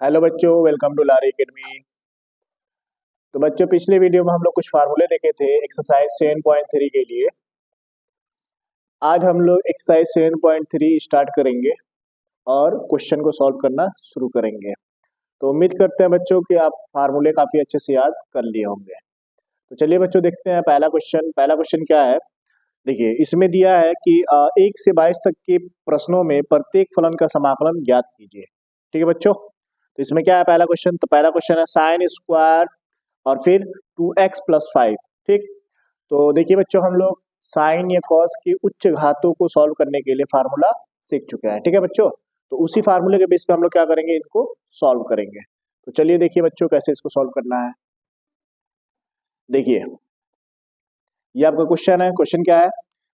Hello बच्चों, welcome to lorry academy. तो बच्चों, पिछले वीडियो में हम लोग कुछ फार्मूले देखे थे एक्सरसाइज 7.3 के लिए। आज हम लोग एक्सरसाइज 7.3 स्टार्ट करेंगे और क्वेश्चन को सॉल्व करना शुरू करेंगे। तो उम्मीद करते हैं बच्चों कि आप फार्मूले काफी अच्छे से याद कर लिए होंगे। तो चलिए बच्चों, देखते हैं पहला क्वेश्चन क्या है। देखिए, इसमें दिया है कि 1 से 22 तक के प्रश्नों में प्रत्येक फलन का समाकलन ज्ञात कीजिए। ठीक है बच्चों, तो इसमें क्या है पहला क्वेश्चन। तो पहला क्वेश्चन है साइन स्क्वायर और फिर 2x+5। ठीक, तो देखिए बच्चों, हम लोग साइन या कॉस की उच्च घातों को सॉल्व करने के लिए फार्मूला सीख चुके हैं। ठीक है बच्चों, तो उसी फार्मूले के बेस पे हम लोग क्या करेंगे, इनको सॉल्व करेंगे। तो चलिए देखिए बच्चों, कैसे इसको सॉल्व करना है। देखिए, ये आपका क्वेश्चन है। क्वेश्चन क्या है,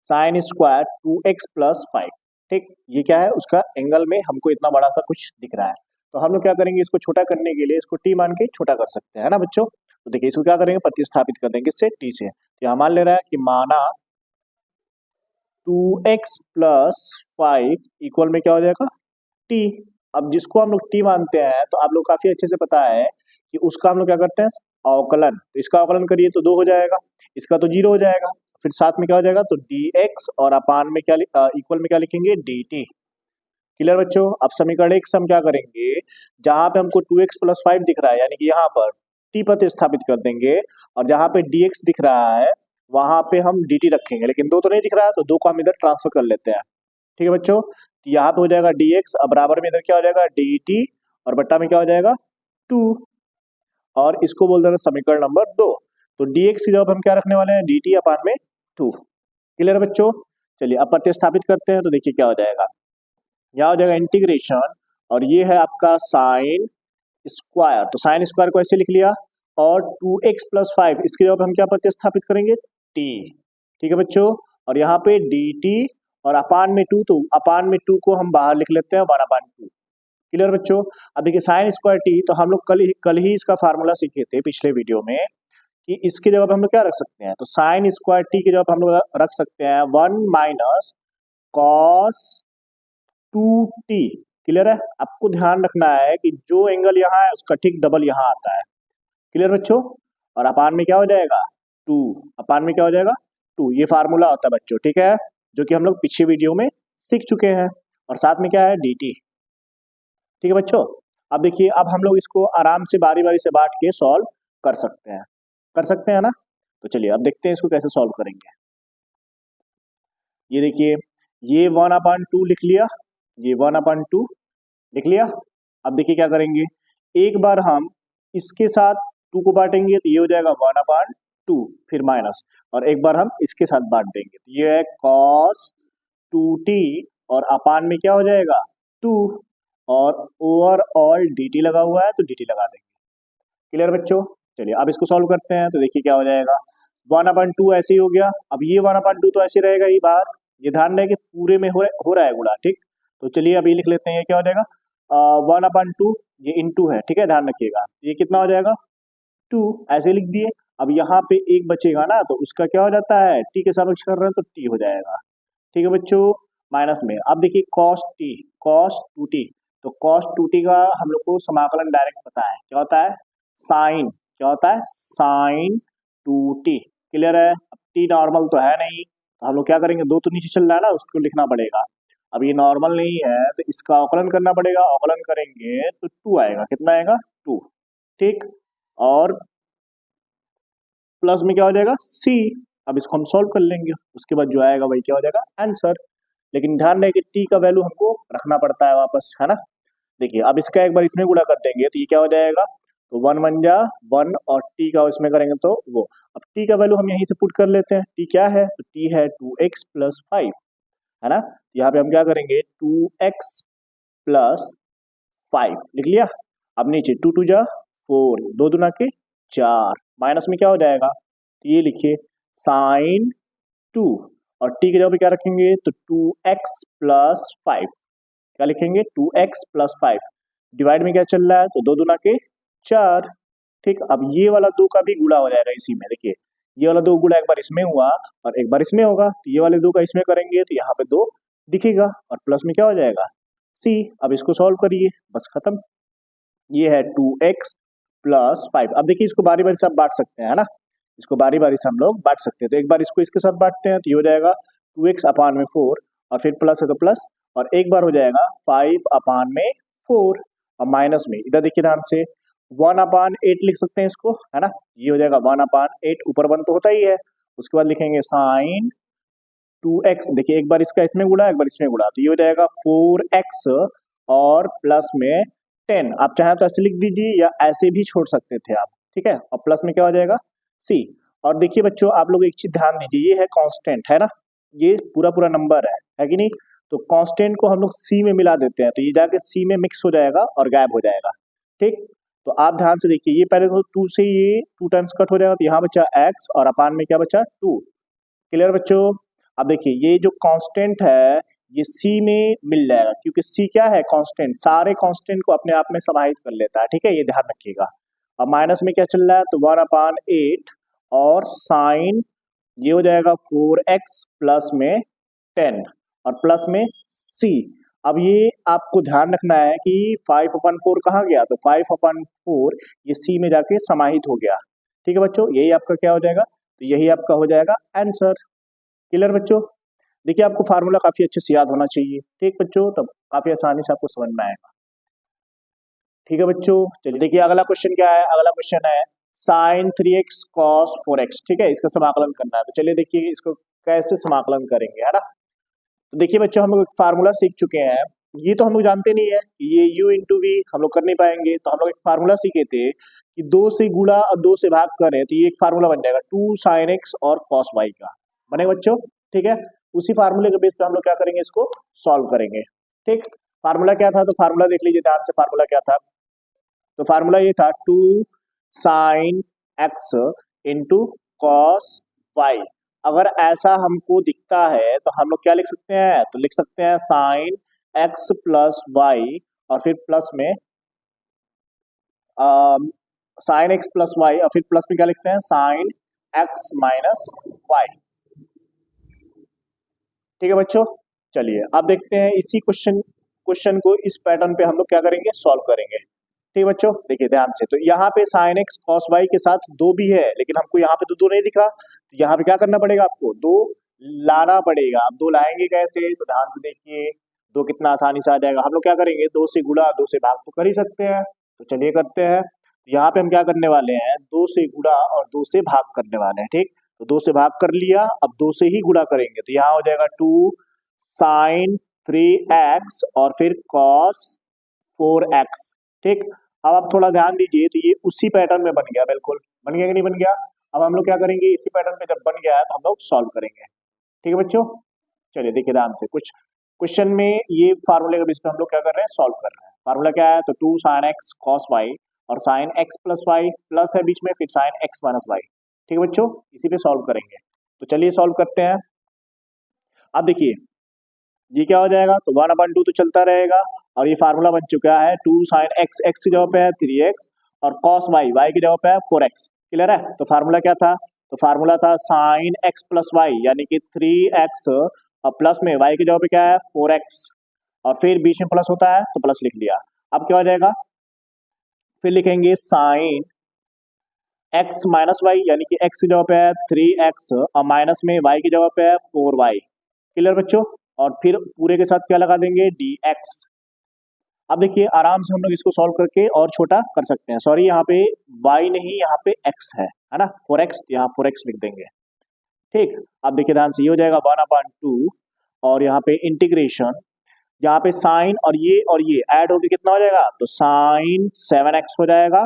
साइन स्क्वायर 2x+5। ठीक, ये क्या है, उसका एंगल में हमको इतना बड़ा सा कुछ दिख रहा है। तो हम लोग क्या करेंगे, इसको छोटा करने के लिए इसको टी मान के छोटा कर सकते हैं, है ना बच्चों। तो देखिए, इसको क्या करेंगे, प्रतिस्थापित कर देंगे इससे टी से। तो यहाँ मान ले रहा है कि माना 2x+5 इक्वल में क्या हो जाएगा, टी। अब जिसको हम लोग टी मानते हैं, तो आप लोग काफी अच्छे से पता है कि उसका हम लोग क्या करते हैं, अवकलन। तो इसका अवकलन करिए तो 2 हो जाएगा, इसका तो 0 हो जाएगा। फिर साथ में क्या हो जाएगा, तो dx और अपान में क्या इक्वल में क्या लिखेंगे, dt। क्लियर बच्चों। अब समीकरण एक से हम क्या करेंगे, जहां पे हमको 2x+5 दिख रहा है, यानी कि यहाँ पर t प्रतिस्थापित कर देंगे, और जहां पे dx दिख रहा है वहां पे हम dt रखेंगे। लेकिन 2 तो नहीं दिख रहा है, तो 2 को हम इधर ट्रांसफर कर लेते हैं। ठीक है बच्चों, तो यहाँ पे हो जाएगा dx, अब बराबर में इधर क्या हो जाएगा, dt, और बट्टा में क्या हो जाएगा, 2। और इसको बोल देना समीकरण नंबर 2। तो dx की जगह हम क्या रखने वाले हैं, dt अपान में 2। क्लियर बच्चों। चलिए अब प्रतिस्थापित करते हैं, तो देखिए क्या हो जाएगा, यहाँ हो जाएगा इंटीग्रेशन, और ये है आपका साइन स्क्वायर। तो साइन स्क्वायर को ऐसे लिख लिया, और 2x+5 इसकी जगह हम क्या प्रतिस्थापित करेंगे, t। ठीक है बच्चों, और यहाँ पे dt और अपान में 2, तो अपान में 2 को हम बाहर लिख लेते हैं 1/2। क्लियर बच्चों। अब देखिए साइन स्क्वायर टी, तो हम लोग कल ही इसका फार्मूला सीखे थे पिछले वीडियो में, कि इसके जगह पे हम लोग क्या रख सकते हैं, तो साइन स्क्वायर टी के जगह पे हम लोग रख सकते हैं 1 - cos 2t। क्लियर है। आपको ध्यान रखना है कि जो एंगल यहाँ है उसका ठीक डबल यहाँ आता है। क्लियर बच्चों। और अपान में क्या हो जाएगा, 2। अपान में क्या हो जाएगा, 2। ये फार्मूला होता है बच्चों, ठीक है, जो कि हम लोग पिछले वीडियो में सीख चुके हैं। और साथ में क्या है, dt। ठीक है बच्चों। अब देखिए, अब हम लोग इसको आराम से बारी बारी से बांट के सॉल्व कर सकते हैं ना। तो चलिए अब देखते हैं इसको कैसे सॉल्व करेंगे। ये देखिए, ये 1/2 लिख लिया, ये 1/2 लिख लिया। अब देखिए क्या करेंगे, एक बार हम इसके साथ 2 को बांटेंगे तो ये हो जाएगा 1/2, फिर माइनस, और एक बार हम इसके साथ बांट देंगे तो ये है cos 2t, और अपान में क्या हो जाएगा, 2, और ओवरऑल dt लगा हुआ है तो dt लगा देंगे। क्लियर बच्चों। चलिए अब इसको सॉल्व करते हैं, तो देखिए क्या हो जाएगा, 1/2 ऐसे ही हो गया। अब ये 1/2 तो ऐसे रहेगा ही बाहर, ये ध्यान रहे कि पूरे में हो रहा है गुणा। ठीक, तो चलिए अभी लिख लेते हैं, ये क्या हो जाएगा, 1/2, ये इंटू है, ठीक है, ध्यान रखिएगा। ये कितना हो जाएगा, 2, ऐसे लिख दिए। अब यहाँ पे एक बचेगा ना, तो उसका क्या हो जाता है, टी के सापेक्ष कर रहे हैं तो टी हो जाएगा। ठीक है बच्चों, माइनस में। अब देखिए cos 2t, तो cos 2t का हम लोग को समाकलन डायरेक्ट पता है, क्या होता है, साइन, क्या होता है, साइन 2t। क्लियर है। अब टी नॉर्मल तो है नहीं, तो हम लोग क्या करेंगे, 2 तो नीचे चल रहा है ना, उसको लिखना पड़ेगा। अब ये नॉर्मल नहीं है तो इसका अवकलन करना पड़ेगा, अवकलन करेंगे तो 2 आएगा, कितना आएगा, 2। ठीक, और प्लस में क्या हो जाएगा, c। अब इसको हम सॉल्व कर लेंगे, उसके बाद जो आएगा वही क्या हो जाएगा, आंसर। लेकिन ध्यान रहे कि टी का वैल्यू हमको रखना पड़ता है वापस, है ना। देखिए अब इसका एक बार इसमें गुणा कर देंगे तो ये क्या हो जाएगा, तो 1 × 1 और टी का इसमें करेंगे तो वो। अब टी का वैल्यू हम यहीं से पुट कर लेते हैं, टी क्या है, तो टी है 2x+5, है ना। यहाँ पे हम क्या करेंगे, 2x+5 लिख लिया। अब नीचे 2 × 2 = 4, 2 दूना के 4, माइनस में क्या हो जाएगा, तो ये लिखिए साइन 2, और टी के जगह पे क्या रखेंगे, तो 2x+5, क्या लिखेंगे, 2x+5, डिवाइड में क्या चल रहा है, तो 2 दूना के 4। ठीक, अब ये वाला 2 का भी गुणा हो जाएगा इसी में। देखिए ये वाला 2 गुणा एक बार इसमें हुआ और एक बार इसमें होगा, तो ये वाले 2 का इसमें करेंगे तो यहाँ पे 2 दिखेगा, और प्लस में क्या हो जाएगा, c। अब इसको सॉल्व करिए, बस खत्म। ये है 2x प्लस 5। अब देखिए इसको बारी बारी से आप बांट सकते हैं, है ना, इसको बारी बारी से हम लोग बांट सकते हैं। तो एक बार इसको इसके साथ बांटते हैं तो ये हो जाएगा 2x अपान में 4 और फिर प्लस है तो प्लस, और एक बार हो जाएगा 5 अपान में 4 और माइनस में इधर देखिए ध्यान से 1 अपान 8 लिख सकते हैं इसको, है ना, ये हो जाएगा 1 अपान 8, ऊपर 1 तो होता ही है। उसके बाद लिखेंगे साइन 2x, देखिए एक बार इसका इसमें गुणा एक बार इसमें गुणा, तो ये हो जाएगा 4x और प्लस में 10। आप चाहें तो ऐसे लिख दीजिए या ऐसे भी छोड़ सकते थे आप, ठीक है, और प्लस में क्या हो जाएगा c। और देखिए बच्चों आप लोग एक चीज ध्यान दीजिए, ये है कांस्टेंट, है ना, ये पूरा पूरा नंबर है कि नहीं, तो कांस्टेंट को हम लोग c में मिला देते हैं तो ये जाके c में मिक्स हो जाएगा और गायब हो जाएगा, ठीक। तो आप ध्यान से देखिए, ये पहले तो 2 से ये 2 टाइम्स कट हो जाएगा तो यहाँ बचा x और अपान में क्या बचा 2। क्लियर बच्चों। अब देखिए ये जो कांस्टेंट है ये c में मिल जाएगा, क्योंकि c क्या है कांस्टेंट, सारे कांस्टेंट को अपने आप में समाहित कर लेता है, ठीक है, ये ध्यान रखिएगा। अब माइनस में क्या चल रहा है, तो 1 अपान 8 और साइन ये हो जाएगा 4x प्लस में 10 और प्लस में c। अब ये आपको ध्यान रखना है कि 5 अपन 4 कहाँ गया, तो 5 अपन 4 ये c में जाके समाहित हो गया, ठीक है बच्चों, यही आपका क्या हो जाएगा, तो यही आपका हो जाएगा आंसर। क्लियर बच्चों। देखिए आपको फार्मूला काफी अच्छे से याद होना चाहिए, ठीक बच्चों, तब काफी आसानी से आपको समझ में आएगा, ठीक है बच्चों। चलिए देखिए अगला क्वेश्चन क्या है, अगला क्वेश्चन है साइन 3x कॉस 4x, ठीक है, इसका समाकलन करना है। तो चलिए देखिए इसको कैसे समाकलन करेंगे, है ना। तो देखिए बच्चों हम लोग फार्मूला सीख चुके हैं, ये तो हम लोग जानते नहीं है, ये u इंटू वी हम लोग कर नहीं पाएंगे, तो हम लोग एक फार्मूला सीखे थे कि 2 से गुणा और 2 से भाग करें तो ये एक फार्मूला बन जाएगा 2 साइन एक्स और कॉस वाई का, बनेगा बच्चों, ठीक है। उसी फार्मूले के बेस पे हम लोग क्या करेंगे, इसको सॉल्व करेंगे, ठीक। फार्मूला क्या था, तो फार्मूला देख लीजिए ध्यान से, फार्मूला क्या था, तो फार्मूला ये था 2 sine X into cos Y. अगर ऐसा हमको दिखता है तो हम लोग क्या लिख सकते हैं, तो लिख सकते हैं साइन एक्स प्लस वाई और फिर प्लस में साइन एक्स प्लस वाई और फिर प्लस में क्या लिखते हैं साइन एक्स माइनस वाई, ठीक है बच्चों। चलिए अब देखते हैं इसी क्वेश्चन को इस पैटर्न पे हम लोग क्या करेंगे, सॉल्व करेंगे, ठीक है बच्चों। देखिए ध्यान से, तो यहाँ पे साइन एक्स कॉस वाई के साथ 2 भी है, लेकिन हमको यहाँ पे तो 2 नहीं दिखा, तो यहाँ पे क्या करना पड़ेगा, आपको 2 लाना पड़ेगा। आप 2 लाएंगे कैसे, तो ध्यान से देखिए 2 कितना आसानी से आ जाएगा। हम लोग क्या करेंगे, 2 से गुणा 2 से भाग तो कर ही सकते हैं, तो चलिए करते हैं। तो यहाँ पे हम क्या करने वाले हैं, 2 से गुणा और 2 से भाग करने वाले हैं, ठीक। तो 2 से भाग कर लिया, अब 2 से ही गुणा करेंगे, तो यहाँ हो जाएगा 2 साइन 3x और फिर कॉस 4x, ठीक। अब आप थोड़ा ध्यान दीजिए, तो ये उसी पैटर्न में बन गया, बिल्कुल बन गया कि नहीं बन गया। अब हम लोग क्या करेंगे, इसी पैटर्न पे जब बन गया है तो हम लोग सॉल्व करेंगे, ठीक है बच्चों। चलिए देखिए ध्यान से, कुछ क्वेश्चन में ये फार्मूले के बेस पे हम लोग क्या कर रहे हैं, सॉल्व कर रहे हैं। फार्मूला क्या है, तो 2 साइन एक्स कॉस वाई और sine X plus Y, plus है बीच में, फिर साइन एक्स माइनस वाई, ठीक है बच्चों, इसी पे सॉल्व करेंगे। तो चलिए सॉल्व करते हैं। अब देखिए ये क्या हो जाएगा, तो 1/2 तो चलता रहेगा और ये फार्मूला बन चुका है 2 साइन एक्स, एक्स की जगह पे है 3x और कॉस वाई, वाई की जगह पे है 4x, क्लियर है। तो फार्मूला क्या था, तो फार्मूला था साइन एक्स प्लस वाई यानी कि 3x और प्लस में वाई की जगह पे क्या है 4x और फिर बीच में प्लस होता है तो प्लस लिख लिया। अब क्या हो जाएगा, फिर लिखेंगे साइन एक्स माइनस वाई यानी कि x की जगह पे है 3x और माइनस में y की जगह पे है 4y, क्लियर बच्चों। और फिर पूरे के साथ क्या लगा देंगे dx। अब देखिए आराम से हम लोग इसको सॉल्व करके और छोटा कर सकते हैं, सॉरी यहाँ पे y नहीं यहाँ पे x है ना, 4x, यहाँ 4x लिख देंगे, ठीक। अब देखिए ध्यान से, ये हो जाएगा 1/2 और यहाँ पे इंटीग्रेशन, यहाँ पे साइन और ये ऐड होके कितना हो जाएगा, तो साइन 7x हो जाएगा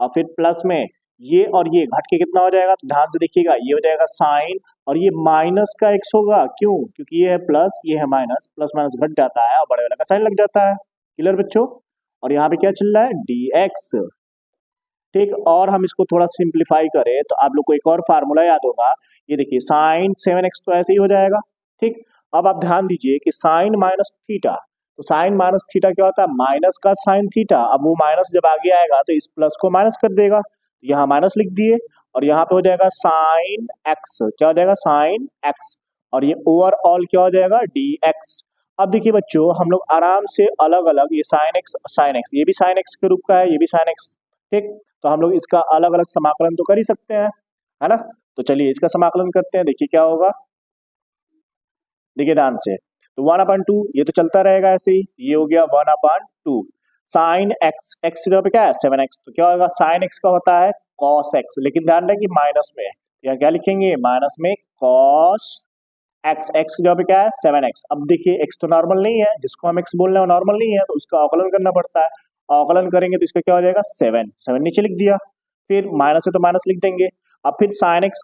और फिर प्लस में ये और ये घट के कितना हो जाएगा, तो ध्यान से देखिएगा, ये हो जाएगा साइन और ये माइनस का x होगा, क्यों, क्योंकि ये है प्लस ये है माइनस, प्लस माइनस घट जाता है और बड़े वाला का साइन लग जाता है, क्लियर बच्चों। और यहाँ पे क्या चल रहा है dx, ठीक। और हम इसको थोड़ा सिंप्लीफाई करें तो आप लोग को एक और फार्मूला याद होगा, ये देखिए साइन 7x तो ऐसे ही हो जाएगा, ठीक। अब आप ध्यान दीजिए कि साइन माइनस थीटा, तो साइन माइनस थीटा क्या होता है, माइनस का साइन थीटा। अब वो माइनस जब आगे आएगा तो इस प्लस को माइनस कर देगा, यहाँ माइनस लिख दिए और यहाँ पे हो जाएगा साइन एक्स, क्या हो जाएगा साइन एक्स और ये ओवरऑल क्या हो जाएगा dx। अब देखिए बच्चों, हम लोग आराम से अलग अलग, ये साइन एक्स, ये भी साइन एक्स के रूप का है, ये भी साइन एक्स, ठीक। तो हम लोग इसका अलग अलग समाकलन तो कर ही सकते हैं, है ना। तो चलिए इसका समाकलन करते हैं, देखिए क्या होगा। देखिए ध्यान से, तो 1/2 ये तो चलता रहेगा ऐसे ही, ये हो गया 1/2 साइन एक्स, एक्स की जगह पे क्या है 7x, तो क्या होगा साइन एक्स का होता है कॉस एक्स, लेकिन ध्यान रहे कि माइनस में है, यहाँ क्या लिखेंगे माइनस में कॉस एक्स, एक्स की जगह पे क्या है 7x। अब देखिए एक्स तो नॉर्मल नहीं है, जिसको हम एक्स बोल रहे हैं वो नॉर्मल नहीं है, तो उसका अवकलन करना पड़ता है। अवकलन करेंगे तो इसका क्या हो जाएगा 7, 7 नीचे लिख दिया, फिर माइनस है तो माइनस लिख देंगे। अब फिर साइन एक्स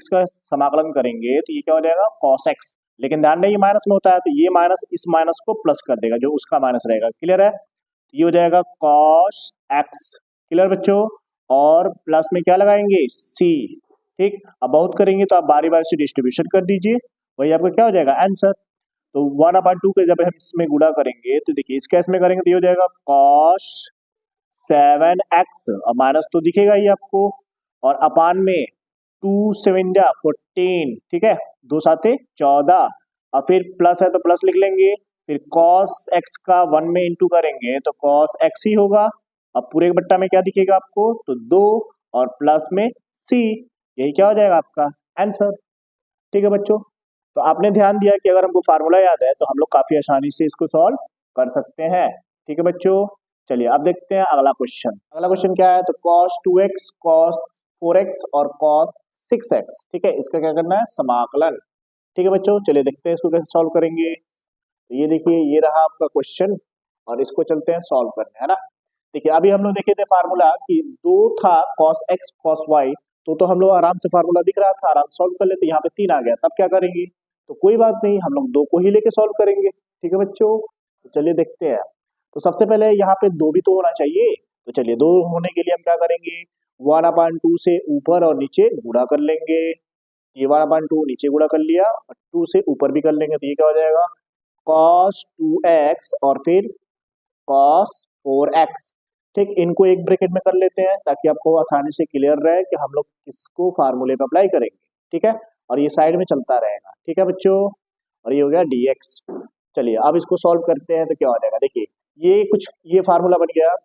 का समाकलन करेंगे तो ये क्या हो जाएगा कॉस एक्स, लेकिन ध्यान रहे ये माइनस में होता है, तो ये माइनस इस माइनस को प्लस कर देगा, जो उसका माइनस रहेगा, क्लियर है। ये हो जाएगा कॉस एक्स, क्लियर बच्चों। और प्लस में क्या लगाएंगे सी, ठीक। अब बहुत करेंगे तो आप बारी बारी से डिस्ट्रीब्यूशन कर दीजिए, वही आपका क्या हो जाएगा आंसर। तो 1/2 के जब हम इसमें गुणा करेंगे तो देखिए इस केस में करेंगे तो ये हो जाएगा कॉस 7x, और माइनस तो दिखेगा ही आपको, और अपान में 2 7 14, ठीक है, 2 7 14, और फिर प्लस है तो प्लस लिख लेंगे, फिर कॉस एक्स का 1 में इंटू करेंगे तो कॉस एक्स ही होगा। अब पूरे के बट्टा में क्या दिखेगा आपको, तो 2 और प्लस में सी, यही क्या हो जाएगा आपका आंसर, ठीक है बच्चों। तो आपने ध्यान दिया कि अगर हमको फार्मूला याद है तो हम लोग काफी आसानी से इसको सॉल्व कर सकते हैं, ठीक है बच्चों। चलिए अब देखते हैं अगला क्वेश्चन। अगला क्वेश्चन क्या है, तो cos 2x, cos 4x और cos 6x, ठीक है, इसका क्या करना है समाकलन, ठीक है बच्चों। चलिए देखते हैं इसको कैसे सॉल्व करेंगे। तो ये देखिए ये रहा आपका क्वेश्चन, और इसको चलते हैं सॉल्व करने, है ना। देखिए अभी हम लोग देखे थे फार्मूला कि दो था cos x cos y, तो हम लोग आराम से फार्मूला दिख रहा था, आराम से सॉल्व कर लेते, यहाँ पे 3 आ गया, तब क्या करेंगे, तो कोई बात नहीं, हम लोग 2 को ही लेके सॉल्व करेंगे, ठीक है बच्चों। तो चलिए देखते हैं। तो सबसे पहले यहाँ पे 2 भी तो होना चाहिए, तो चलिए 2 होने के लिए हम क्या करेंगे, 1/2 से ऊपर और नीचे गुणा कर लेंगे, ये 1/2 नीचे गुणा कर लिया और 2 से ऊपर भी कर लेंगे, तो ये क्या हो जाएगा cos 2x और फिर cos 4x, ठीक। इनको एक ब्रैकेट में कर लेते हैं ताकि आपको आसानी से क्लियर रहे कि हम लोग किसको फार्मूले पे अप्लाई करेंगे, ठीक है, और ये साइड में चलता रहेगा, ठीक है बच्चों। और ये हो गया dx। चलिए अब इसको सॉल्व करते हैं तो क्या हो जाएगा, देखिए ये फार्मूला बन गया,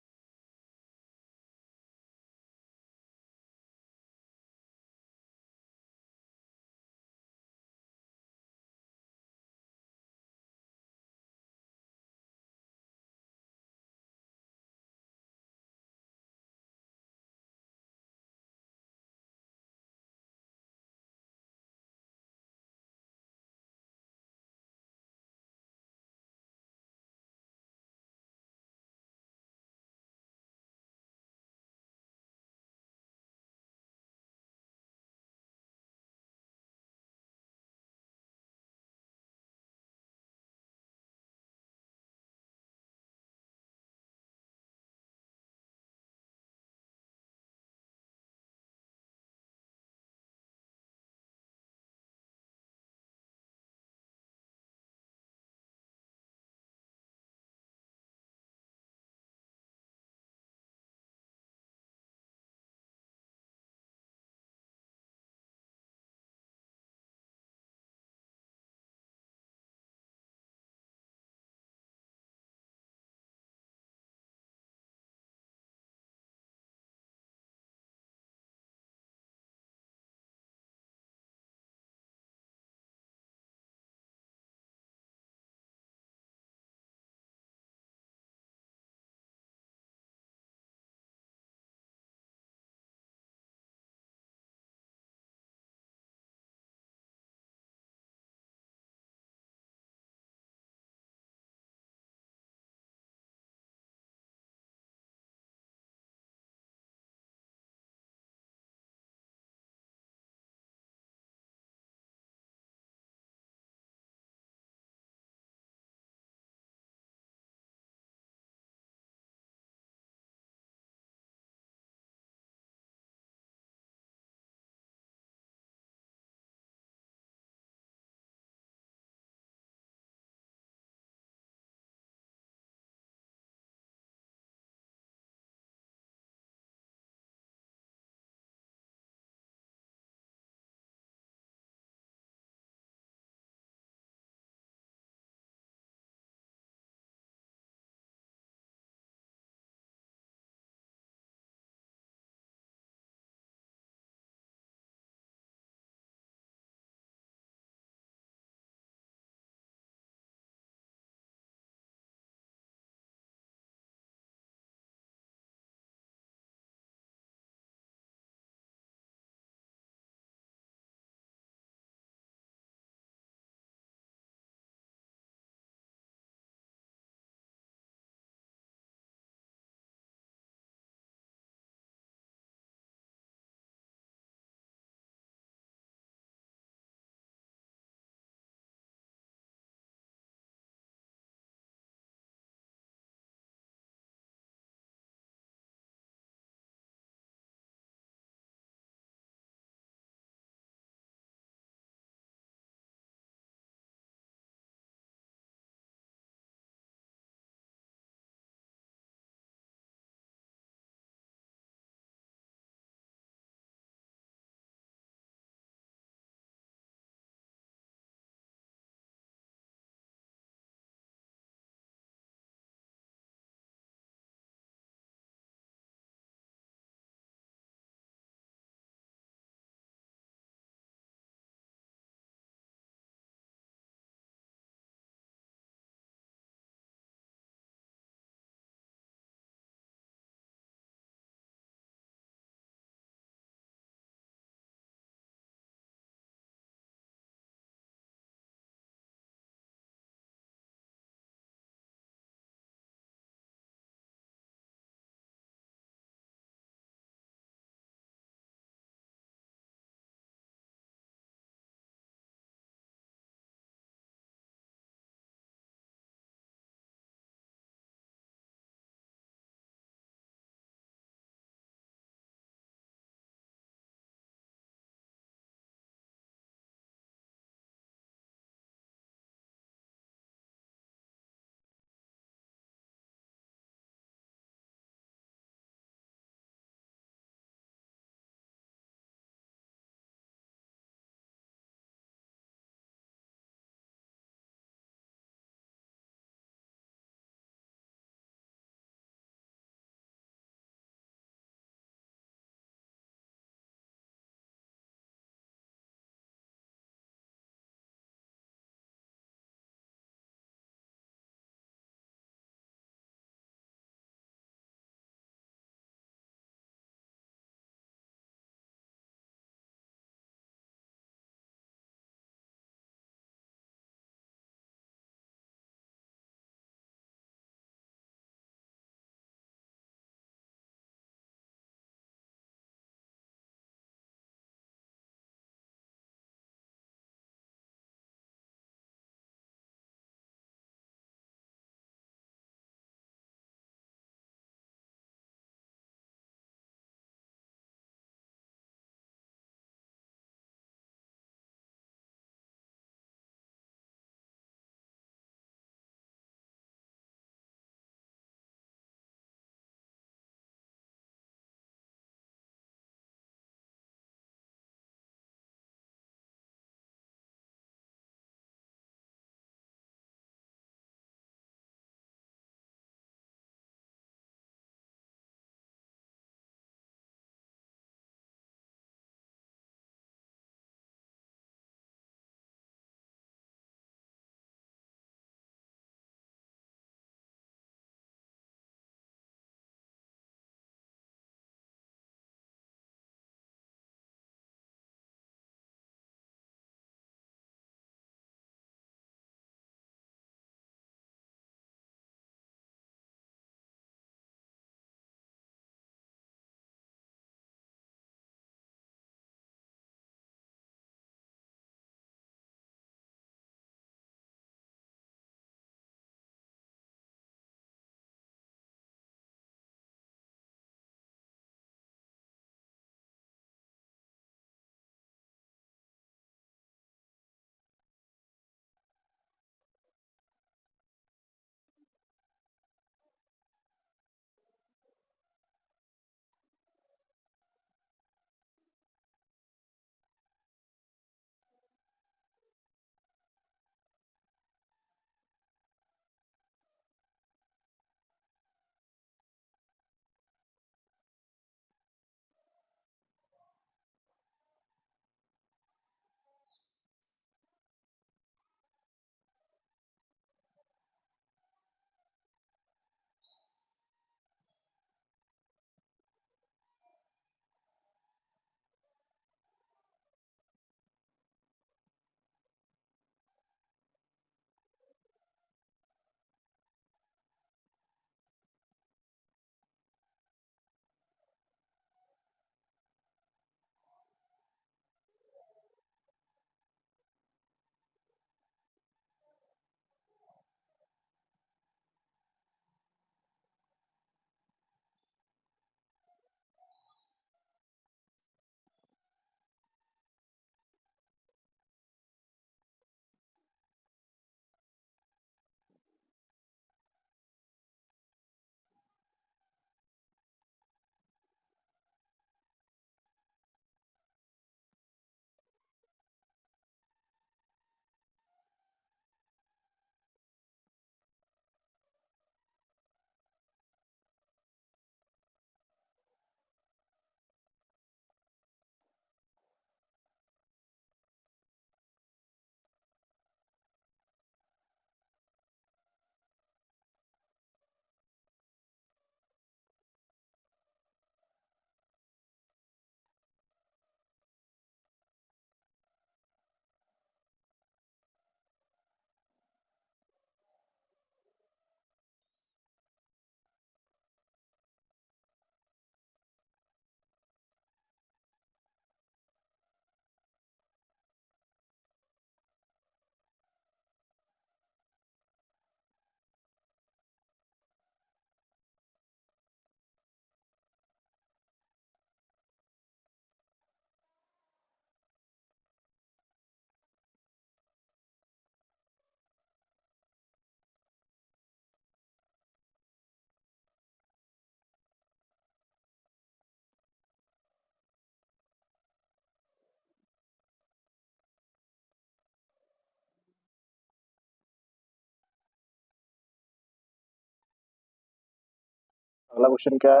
अगला क्वेश्चन क्या है,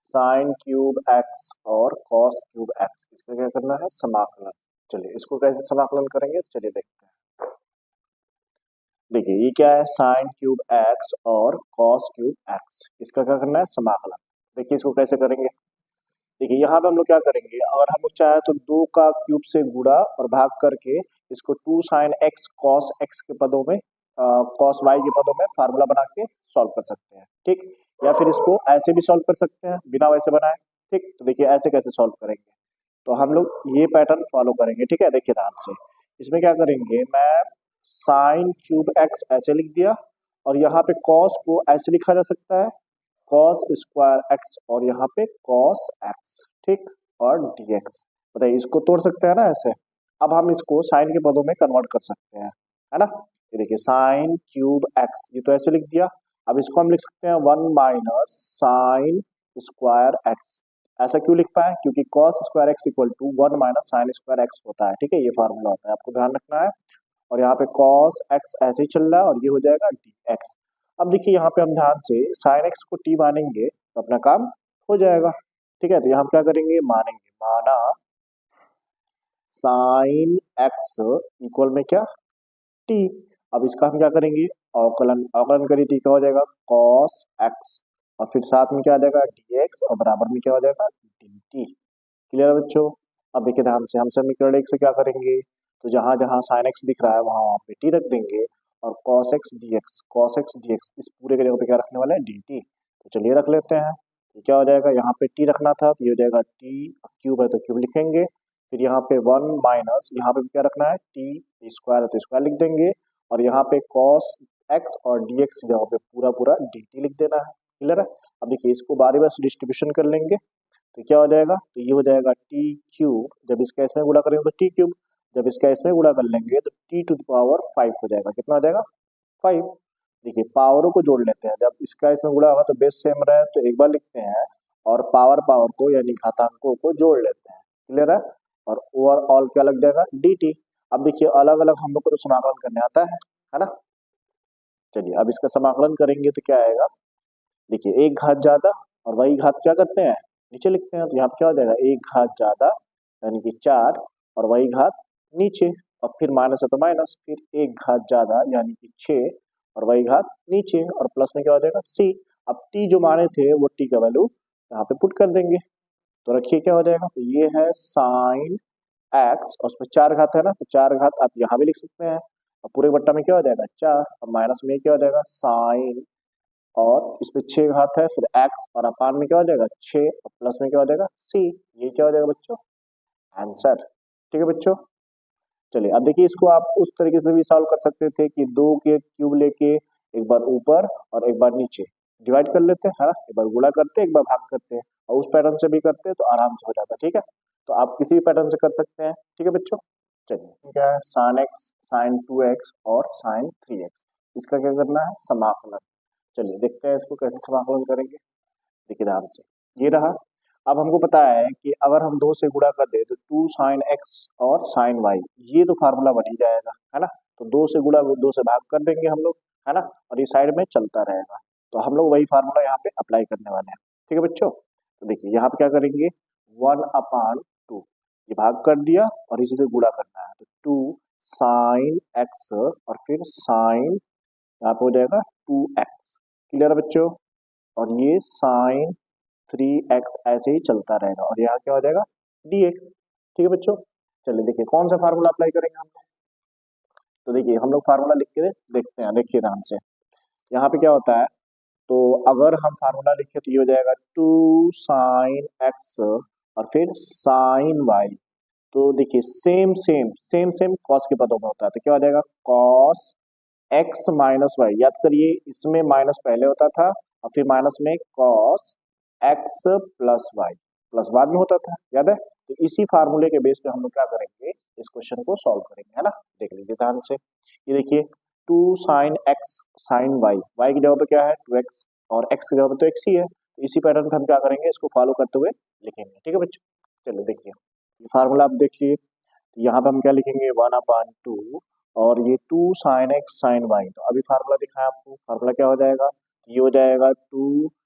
साइन क्यूब एक्स और कॉस क्यूब एक्स, इसका क्या करना है, समाकलन। चलिए इसको कैसे समाकलन करेंगे, चलिए देखते हैं। देखिए ये क्या है, साइन क्यूब एक्स और कॉस क्यूब एक्स, इसका क्या करना है, समाकलन। देखिए इसको कैसे करेंगे। देखिए यहाँ पे हम लोग क्या करेंगे, अगर हम लोग चाहे तो दो का क्यूब से गुणा और भाग करके इसको two sine x cos X के पदों में, कॉस वाई के पदों में फार्मूला बना के सॉल्व कर सकते हैं, ठीक। या फिर इसको ऐसे भी सॉल्व कर सकते हैं बिना वैसे बनाए, ठीक। तो देखिए ऐसे कैसे सॉल्व करेंगे, तो हम लोग ये पैटर्न फॉलो करेंगे, ठीक है। देखिए ध्यान से, इसमें क्या करेंगे, मैं साइन क्यूब एक्स ऐसे लिख दिया, और यहाँ पे कॉस को ऐसे लिखा जा सकता है, कॉस स्क्वायर एक्स, और यहाँ पे कॉस एक्स, ठीक, और dx। बताइए इसको तोड़ सकते हैं ना ऐसे। अब हम इसको साइन के पदों में कन्वर्ट कर सकते हैं, है ना। ये देखिए साइन क्यूब एक्स, ये तो ऐसे लिख दिया। अब इसको हम लिख सकते हैं 1 - साइन स्क्वायर एक्स। ऐसा क्यों लिख पाए, क्योंकि cos square x equal to 1 - sine square X होता है, ठीक है। ये फार्मूला होता है, आपको ध्यान रखना है। और यहाँ पे कॉस एक्स ऐसे ही चल रहा है, और ये हो जाएगा डी एक्स। अब देखिए यहाँ पे हम ध्यान से साइन एक्स को टी मानेंगे तो अपना काम हो जाएगा, ठीक है। तो यहाँ हम क्या करेंगे, मानेंगे, माना साइन एक्स इक्वल में क्या, टी। अब इसका हम क्या करेंगे, अवकलन, अवकलन करिए, टी क्या हो जाएगा, कॉस एक्स, और फिर साथ में क्या आ जाएगा, डी एक्स, और बराबर में क्या हो जाएगा, डी टी। क्लियर है बच्चों। अब देखिए ध्यान से, हम समीकरण एक से क्या करेंगे, तो जहां जहां साइन एक्स दिख रहा है वहां वहां पे टी रख देंगे, और cos x D x, cos x D x, इस पूरे के जगह पे क्या रखने वाले हैं, डी टी। तो चलिए रख लेते हैं। तो क्या हो जाएगा, यहाँ पे टी रखना था तो ये हो जाएगा टी, क्यूब है तो क्यूब लिखेंगे। फिर यहाँ पे 1 - यहाँ पे भी क्या रखना है, टी स्क्वायर है तो स्क्वायर लिख देंगे, और यहाँ पे कॉस एक्स और डी एक्स जगह पे पूरा पूरा डी टी लिख देना है। क्लियर है। अब देखिए इसको बारी बार से डिस्ट्रीब्यूशन कर लेंगे, तो क्या हो जाएगा, तो ये हो जाएगा टी क्यूब, जब इसका इसमें गुणा करेंगे तो टी क्यूब, जब इसका इसमें गुणा कर लेंगे तो टी टू द पावर 5 हो जाएगा। कितना हो जाएगा, 5। देखिए पावरों को जोड़ लेते हैं, जब इसका इसमें गुणा होगा तो बेस सेम रहे तो एक बार लिखते हैं, और पावर पावर को यानी घातांकों को जोड़ लेते हैं। क्लियर है। और ओवरऑल क्या लग जाएगा, डी टी। अब देखिए अलग अलग हम लोग को तो समाकलन करने आता है ना। चलिए अब इसका समाकलन करेंगे तो क्या आएगा, देखिए एक घात ज्यादा, और वही घात क्या करते हैं, नीचे लिखते हैं। तो यहाँ पे क्या हो जाएगा, एक घात ज्यादा यानी कि 4, और वही घात नीचे, और फिर माइनस है तो माइनस, फिर एक घात ज्यादा यानी कि 6, और वही घात नीचे, और प्लस में क्या हो जाएगा, सी। अब टी जो माने थे वो टी का वैल्यू यहाँ पे पुट कर देंगे, तो रखिए क्या हो जाएगा, तो ये है साइन एक्स, और उसमें 4 घात है ना, तो 4 घात आप यहाँ भी लिख सकते हैं, और पूरे बट्टा में क्या हो जाएगा, 4, और माइनस में क्या हो जाएगा, साइन, और इसमें 6 घात है, फिर एक्स, और अपान में क्या हो जाएगा, 6, और प्लस में क्या हो जाएगा, सी। ये क्या हो जाएगा बच्चों, आंसर। ठीक है बच्चों। चलिए अब देखिए इसको आप उस तरीके से भी सॉल्व कर सकते थे कि दो के क्यूब लेके एक बार ऊपर और एक बार नीचे डिवाइड कर लेते हैं, है ना, एक बार गुणा करते हैं एक बार भाग करते हैं, और उस पैटर्न से भी करते हैं तो आराम से हो जाता है। ठीक है, तो आप किसी भी पैटर्न से कर सकते हैं। ठीक है बच्चों। चलिए क्या है, साइन एक्स, साइन 2x और साइन 3x, इसका क्या करना है, समाकलन। चलिए देखते हैं इसको कैसे समाकलन करेंगे। देखिए ध्यान से, ये रहा। अब हमको पता है कि अगर हम 2 से गुणा कर दे तो 2 sin x और sin y, ये तो फार्मूला बन ही जाएगा, है ना। तो 2 से गुणा 2 से भाग कर देंगे हम लोग, है ना, और इस साइड में चलता रहेगा। तो हम लोग वही फार्मूला यहाँ पे अप्लाई करने वाले हैं। ठीक है बच्चों। तो देखिए यहाँ पे क्या करेंगे, 1/2, ये भाग कर दिया और इसी से गुणा करना है, तो 2 sin x, और फिर साइन, यहाँ पे हो जाएगा 2x। क्लियर है बच्चों। और ये साइन 3x ऐसे ही चलता रहेगा, और यहाँ क्या हो जाएगा, dx। ठीक है बच्चों। चलिए देखिए कौन सा फार्मूला अप्लाई करेंगे हम लोग, तो देखिए हम लोग फार्मूला लिख के देखते हैं। देखिए ध्यान से, यहाँ पे क्या होता है, तो अगर हम फार्मूला लिखे तो ये हो जाएगा 2 sin x, और फिर साइन y। तो देखिए same same same same cos के पदों में होता है, तो क्या हो जाएगा, कॉस एक्स माइनस वाई। याद करिए इसमें माइनस पहले होता था, और फिर माइनस में cos X plus Y, plus बाद में होता था, याद है। तो इसी फार्मूले के बेस पे हम लोग क्या करेंगे, इस क्वेश्चन को सॉल्व करेंगे, है ना। देख लीजिए ध्यान से, ये देखिए 2 sin x sine Y, Y की जगह पे क्या है 2x, और x की जगह पे तो x ही है। तो इसी पैटर्न पे हम क्या करेंगे, इसको फॉलो करते हुए लिखेंगे। ठीक है बच्चों। चलिए देखिए ये फार्मूला आप देखिए, तो यहाँ पे हम क्या लिखेंगे, 1/2, और ये 2 sin x साइन वाई। तो अभी फार्मूला दिखाया आपको, फार्मूला क्या हो जाएगा, ये हो जाएगा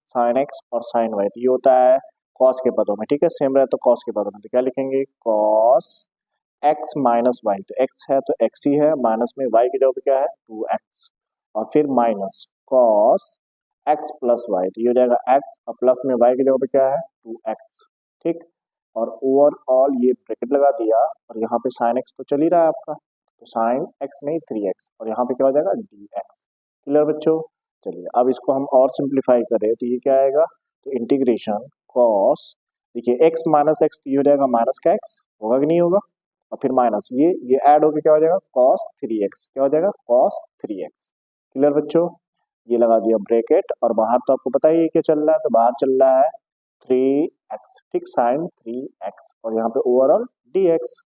साइन एक्स और साइन वाई, तो ये होता है कॉस के पदों में, ठीक है, सेम रहे तो कॉस के पदों में, तो क्या लिखेंगे कॉस एक्स माइनस वाई, तो एक्स है तो एक्स ही है, माइनस में वाई की जगह पे क्या है 2x, और फिर minus cos X plus Y, तो ये हो जाएगा एक्स और प्लस में वाई की जगह पे क्या है 2x, ठीक, और ओवरऑल ये ब्रैकेट लगा दिया, और यहाँ पे साइन एक्स तो चल ही रहा है आपका, तो साइन एक्स नहीं 3x, और यहाँ पे क्या हो जाएगा dx। क्लियर बच्चों? चलिए अब इसको हम और सिंप्लीफाई करें तो ये क्या आएगा, तो इंटीग्रेशन कॉस, देखिए x माइनस एक्स, तो ये हो जाएगा माइनस का x, होगा कि नहीं होगा, और फिर माइनस ये ऐड होके क्या हो जाएगा cos 3x, क्या हो जाएगा cos 3x। क्लियर बच्चों? ये लगा दिया ब्रैकेट, और बाहर तो आपको पता ही है क्या चल रहा है, तो बाहर चल रहा है 3x, ठीक, साइन 3x, और यहाँ पे ओवरऑल dx।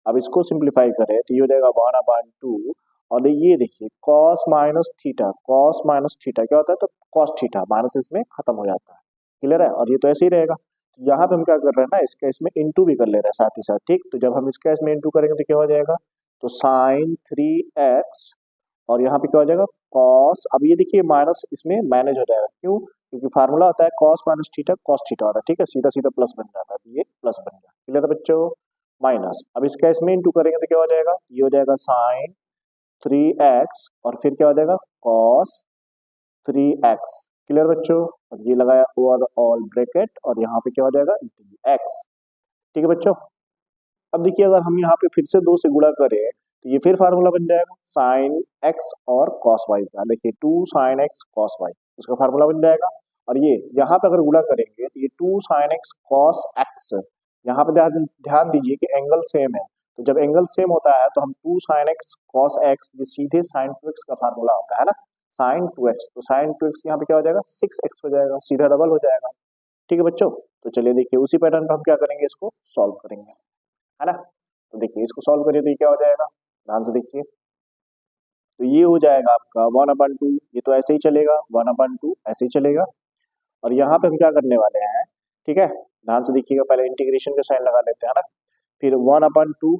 अब इसको सिंप्लीफाई करें तो ये हो जाएगा 1/2, और ये देखिए cos minus theta, cos minus theta क्या होता है, तो cos थीटा, माइनस इसमें खत्म हो जाता है। क्लियर है? और ये तो ऐसे ही रहेगा, तो यहाँ पे हम क्या कर रहे हैं ना, इसका इसमें इंटू भी कर ले रहे हैं साथ ही साथ, ठीक, तो जब हम इसका इसमें इंटू करेंगे तो क्या हो जाएगा, तो साइन 3x, और यहाँ पे क्या हो जाएगा कॉस, अब ये देखिए माइनस इसमें मैनेज हो जाएगा, क्यों, क्योंकि फार्मूला होता है cos minus theta cos theta होता है, ठीक है, सीधा सीधा प्लस बन जाता है, तो ये प्लस बन गया। क्लियर है बच्चों? माइनस, अब इसका इसमें इंटू करेंगे तो क्या हो जाएगा, ये हो जाएगा साइन 3x, और फिर क्या हो जाएगा कॉस 3x। क्लियर बच्चों? और ये लगाया ओवर ऑल ब्रैकेट, और यहाँ पे क्या हो जाएगा dx। ठीक है बच्चों? अब देखिए अगर हम यहाँ पे फिर से 2 से गुणा करें तो ये फिर फार्मूला बन जाएगा साइन एक्स और कॉस वाई का, देखिए 2 साइन एक्स कॉस वाई, उसका फार्मूला बन जाएगा। और ये यहाँ पे अगर गुणा करेंगे तो ये 2 साइन एक्स कॉस एक्स, यहाँ पे ध्यान ध्यान दीजिए कि एंगल सेम है, तो जब एंगल सेम होता है तो हम 2 साइन एक्स कॉस एक्स, ये सीधे साइन 2x का फार्मूला होता है ना, साइन 2x, तो साइन 2x यहाँ पे क्या हो जाएगा 6x हो जाएगा, सीधा डबल हो जाएगा। ठीक है बच्चों? तो चलिए देखिए उसी पैटर्न पर हम क्या करेंगे, इसको सॉल्व करेंगे, है ना, तो देखिए इसको सॉल्व करिए तो ये क्या हो जाएगा, ध्यान से देखिए, तो ये हो जाएगा आपका 1/2, ये तो ऐसे ही चलेगा 1/2 ऐसे ही चलेगा, और यहाँ पे हम क्या करने वाले हैं, ठीक है, ध्यान से देखिएगा, पहले इंटीग्रेशन का साइन लगा लेते हैं ना, फिर 1/2,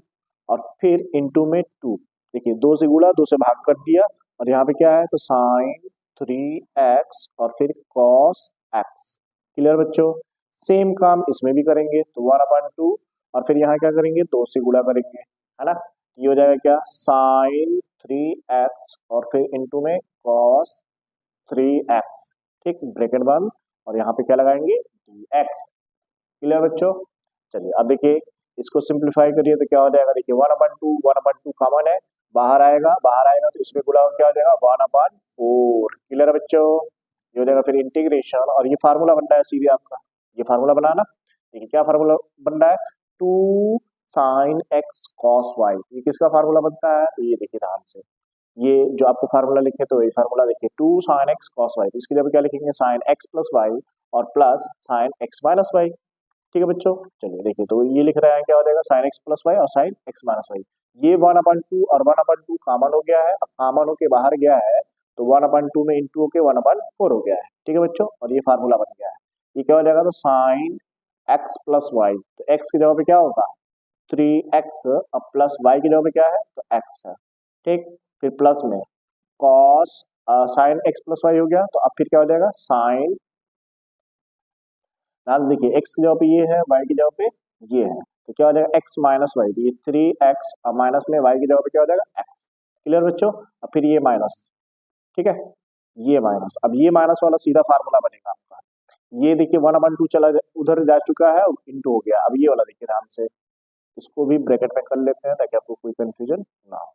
और फिर इंटू में 2, देखिए 2 से गुणा 2 से भाग कर दिया, और यहाँ पे क्या है तो साइन 3x, और फिर cos x। क्लियर बच्चों? सेम काम इसमें भी करेंगे, तो 1/2, और फिर यहाँ क्या करेंगे 2 से गुणा करेंगे, है ना, ये हो जाएगा क्या साइन 3x, और फिर इंटू में cos 3x, ठीक, ब्रैकेट बंद, और यहाँ पे क्या लगाएंगे dx। क्लियर बच्चों? चलिए अब देखिए इसको सिंप्लीफाई करिए तो क्या हो जाएगा, देखिए 1/2 कॉमन है, बाहर आएगा तो इसमें गुणा क्या हो जाएगा 1/4। क्लियर है बच्चों? ये हो जाएगा फिर इंटीग्रेशन, और ये फार्मूला बन रहा है सीधे आपका, ये फार्मूला बनाना, देखिए क्या फार्मूला बन रहा है 2 साइन एक्स कॉस वाई, ये किसका फार्मूला बनता है, तो ये देखिए ध्यान से, ये जो आपको फार्मूला लिखे तो ये फार्मूला देखिए 2 साइन एक्स कॉस वाई, इसकी जगह क्या लिखेंगे साइन एक्स प्लस वाई, और plus sine X minus Y. ठीक है बच्चों? चलिए देखिए तो ये लिख रहा है क्या हो जाएगा साइन एक्स प्लस वाई और साइन एक्स माइनस वाई, ये 1/2 और 1/2 कॉमन हो गया है, अब कॉमन होके बाहर गया है तो 1/2 में इंटू होके 1/4 हो गया है। ठीक है बच्चों? और ये फार्मूला बन गया है, ये क्या हो जाएगा तो साइन एक्स प्लस वाई, तो एक्स की जगह पे क्या होगा 3x, अब प्लस वाई की जगह पे क्या है तो x है, ठीक, फिर प्लस में cos sine X plus Y हो गया, तो अब फिर क्या हो जाएगा साइन, ध्यान से देखिए x की जगह पे ये है, y की जगह पे ये है, तो क्या हो जाएगा x माइनस वाई, ये 3x, अब माइनस में y की जगह पे क्या हो जाएगा x। क्लियर बच्चों? अब फिर ये माइनस, ठीक है, ये माइनस, अब ये माइनस वाला सीधा फार्मूला बनेगा आपका, ये देखिए 1/2 चला उधर जा चुका है, इंटू हो गया, अब ये वाला देखिए ध्यान से, इसको भी ब्रैकेट में कर लेते हैं ताकि आपको कोई कंफ्यूजन ना हो।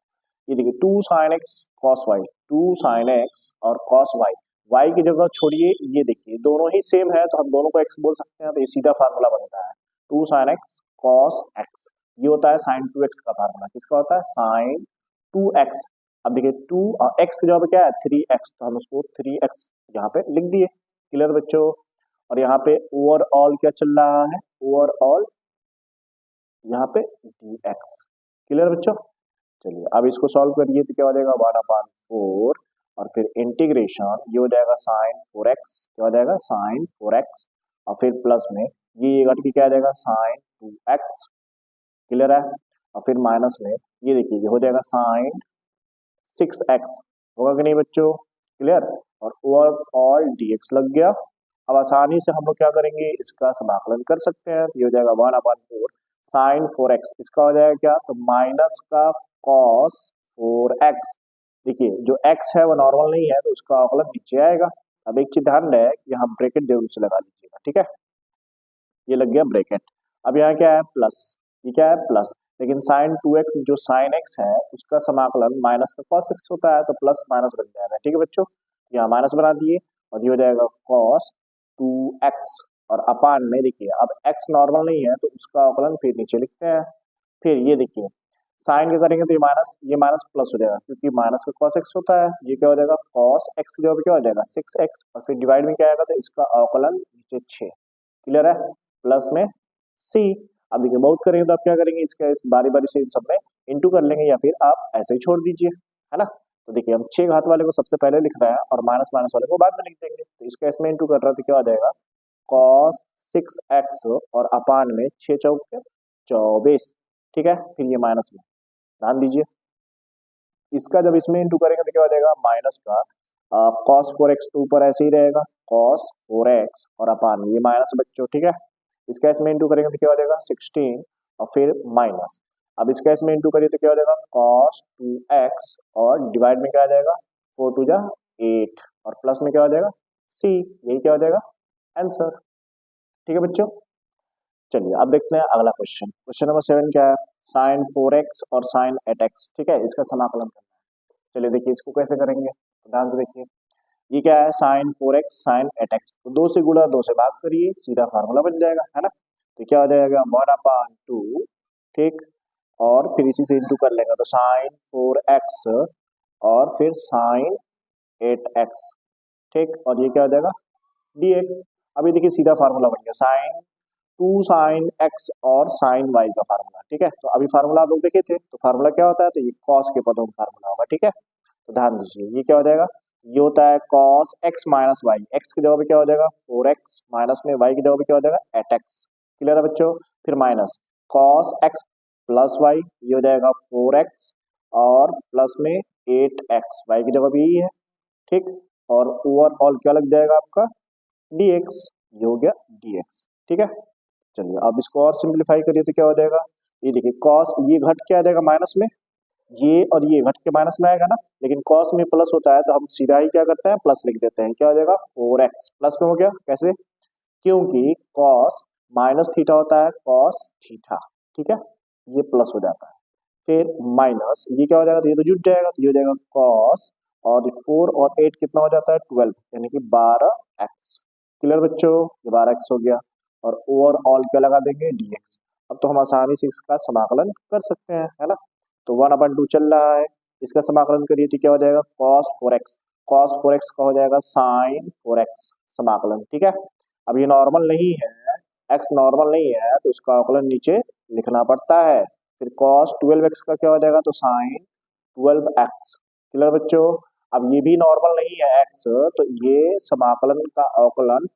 ये देखिए 2 sine x cos y, 2 sine x और कॉस वाई, वाई की जगह छोड़िए, ये देखिए दोनों ही सेम है तो हम दोनों को एक्स बोल सकते हैं, तो ये सीधा फार्मूला बनता है 2 साइन एक्स कॉस एक्स, ये होता है साइन 2x का फार्मूला, किसका होता है साइन 2x। अब देखिए 2 और x की जगह पे क्या है 3x, तो हम उसको 3x यहाँ पे लिख दिए। क्लियर बच्चों? और यहाँ पे ओवरऑल क्या चल रहा है, ओवरऑल यहाँ पे dx। क्लियर बच्चों? चलिए अब इसको सॉल्व करिए तो क्या हो जाएगा 1/4, और फिर इंटीग्रेशन, ये हो जाएगा साइन 4x, क्या हो जाएगा साइन 4x, और फिर प्लस में ये घट के क्या आ जाएगा साइन 2x। क्लियर है? और फिर माइनस में ये देखिए ये हो जाएगा साइन 6x, होगा कि नहीं बच्चों? क्लियर? और ओवरऑल dx लग गया, अब आसानी से हम लोग क्या करेंगे, इसका समाकलन कर सकते हैं। तो ये हो जाएगा 1/4 साइन 4x, इसका हो जाएगा क्या, तो माइनस का कॉस 4x। देखिए जो x है वो नॉर्मल नहीं है तो उसका अवकलन नीचे आएगा। अब एक चीज ध्यान रहे कि यहाँ ब्रैकेट जरूर से लगा लीजिएगा, ठीक है। ये लग गया ब्रैकेट। अब यहाँ क्या है, प्लस, ये क्या है, प्लस। लेकिन साइन 2x जो साइन x है उसका समाकलन माइनस का कॉस x होता है, तो प्लस माइनस बन जाएगा, ठीक है बच्चों। यहाँ माइनस बना दिए और ये हो जाएगा कॉस 2x, और अपान में देखिए अब x नॉर्मल नहीं है तो उसका अवकलन फिर नीचे लिखते हैं। फिर ये देखिए साइन क्या करेंगे तो ये माइनस प्लस हो जाएगा, क्योंकि माइनस का कॉस एक्स होता है। ये क्या हो जाएगा, कॉस एक्स जो क्या हो जाएगा 6x, और फिर डिवाइड में क्या आएगा तो इसका अवकलन नीचे 6। क्लियर है, प्लस में c। अब देखिए बहुत करेंगे तो आप क्या करेंगे, इसका इस बारी बारी से इन सब में इंटू कर लेंगे, या फिर आप ऐसे ही छोड़ दीजिए, है ना। तो देखिए हम 6 घात वाले को सबसे पहले लिख रहे हैं और माइनस माइनस वाले को बाद में लिख देंगे। तो इसका इसमें इंटू कर रहा है तो क्या हो जाएगा, कॉस 6x और अपान में 6 चौक 24, ठीक है। फिर ये माइनस में ध्यान दीजिए, इसका जब इसमें इंटू करेंगे तो क्या हो जाएगा, माइनस का कॉस 4x तो ऊपर ऐसे ही रहेगा, कॉस 4x और अपान ये माइनस बच्चों, ठीक है। इसका इसमें इंटू करेंगे तो क्या हो जाएगा 16 और फिर माइनस। अब इसका इसमें इंटू करिए तो क्या हो जाएगा कॉस 2x, और डिवाइड में क्या आ जाएगा 4 2 जा 8, और प्लस में क्या हो जाएगा c। यही क्या हो जाएगा आंसर, ठीक है बच्चों। चलिए अब देखते हैं अगला क्वेश्चन। क्वेश्चन नंबर 7 क्या है, साइन 4x और साइन 8x, ठीक है, इसका समाकलन करना है। चलिए देखिए इसको कैसे करेंगे, तो ध्यान से देखिए। ये क्या है, साइन 4x साइन 8x, तो 2 से गुणा 2 से भाग करिए, सीधा फार्मूला बन जाएगा, है ना। तो क्या हो जाएगा 1/2, ठीक, और फिर इसी से इंटू कर लेंगे तो साइन 4x और फिर साइन 8x, ठीक, और ये क्या हो जाएगा dx। अभी देखिए सीधा फार्मूला बन गया, साइन 2 साइन x और साइन y का फार्मूला, ठीक है। तो अभी फार्मूला आप लोग देखे थे, तो फार्मूला क्या होता है, तो ये कॉस के पदों में फार्मूला होगा, ठीक है। तो ध्यान दीजिए ये क्या हो जाएगा, ये होता है cos x minus y, x की जगह पे क्या हो जाएगा 4x, माइनस में y की जगह पे क्या हो जाएगा 8x। क्लियर है बच्चों, फिर minus cos x plus y, ये हो जाएगा 4x, और प्लस में 8x, y की जगह पे यही है, ठीक। और ओवरऑल क्या लग जाएगा आपका dx, ये हो गया dx, ठीक है। चलिए अब इसको और सिंप्लीफाई करिए तो क्या हो जाएगा, ये देखिए कॉस, ये घट के आ जाएगा माइनस में, ये और ये घट के माइनस में आएगा ना, लेकिन कॉस में प्लस होता है तो हम सीधा ही क्या करते हैं प्लस लिख देते हैं। क्या हो जाएगा 4x, प्लस में हो गया कैसे, क्योंकि कॉस माइनस थीटा होता है कॉस थीटा, ठीक है, ये प्लस हो जाता है। फिर माइनस ये क्या हो जाएगा, तो ये तो जुट जाएगा, तो ये हो जाएगा कॉस, और 4 और 8 कितना हो जाता है 12, यानी कि 12x। क्लियर बच्चों, ये 12x हो गया, और ओवरऑल क्या लगा देंगे dx। अब तो हम आसानी से इसका समाकलन कर सकते हैं, है ना। तो 1/2 चल रहा है, इसका समाकलन करिए तो क्या हो जाएगा cos 4x, cos 4x का हो जाएगा sin 4x समाकलन, ठीक है। अब ये नॉर्मल नहीं है, x नॉर्मल नहीं है तो उसका अवकलन नीचे लिखना पड़ता है। फिर cos 12x का क्या हो जाएगा, तो sin 12x। क्लियर बच्चों, अब ये भी नॉर्मल नहीं है x, तो ये समाकलन का अवकलन,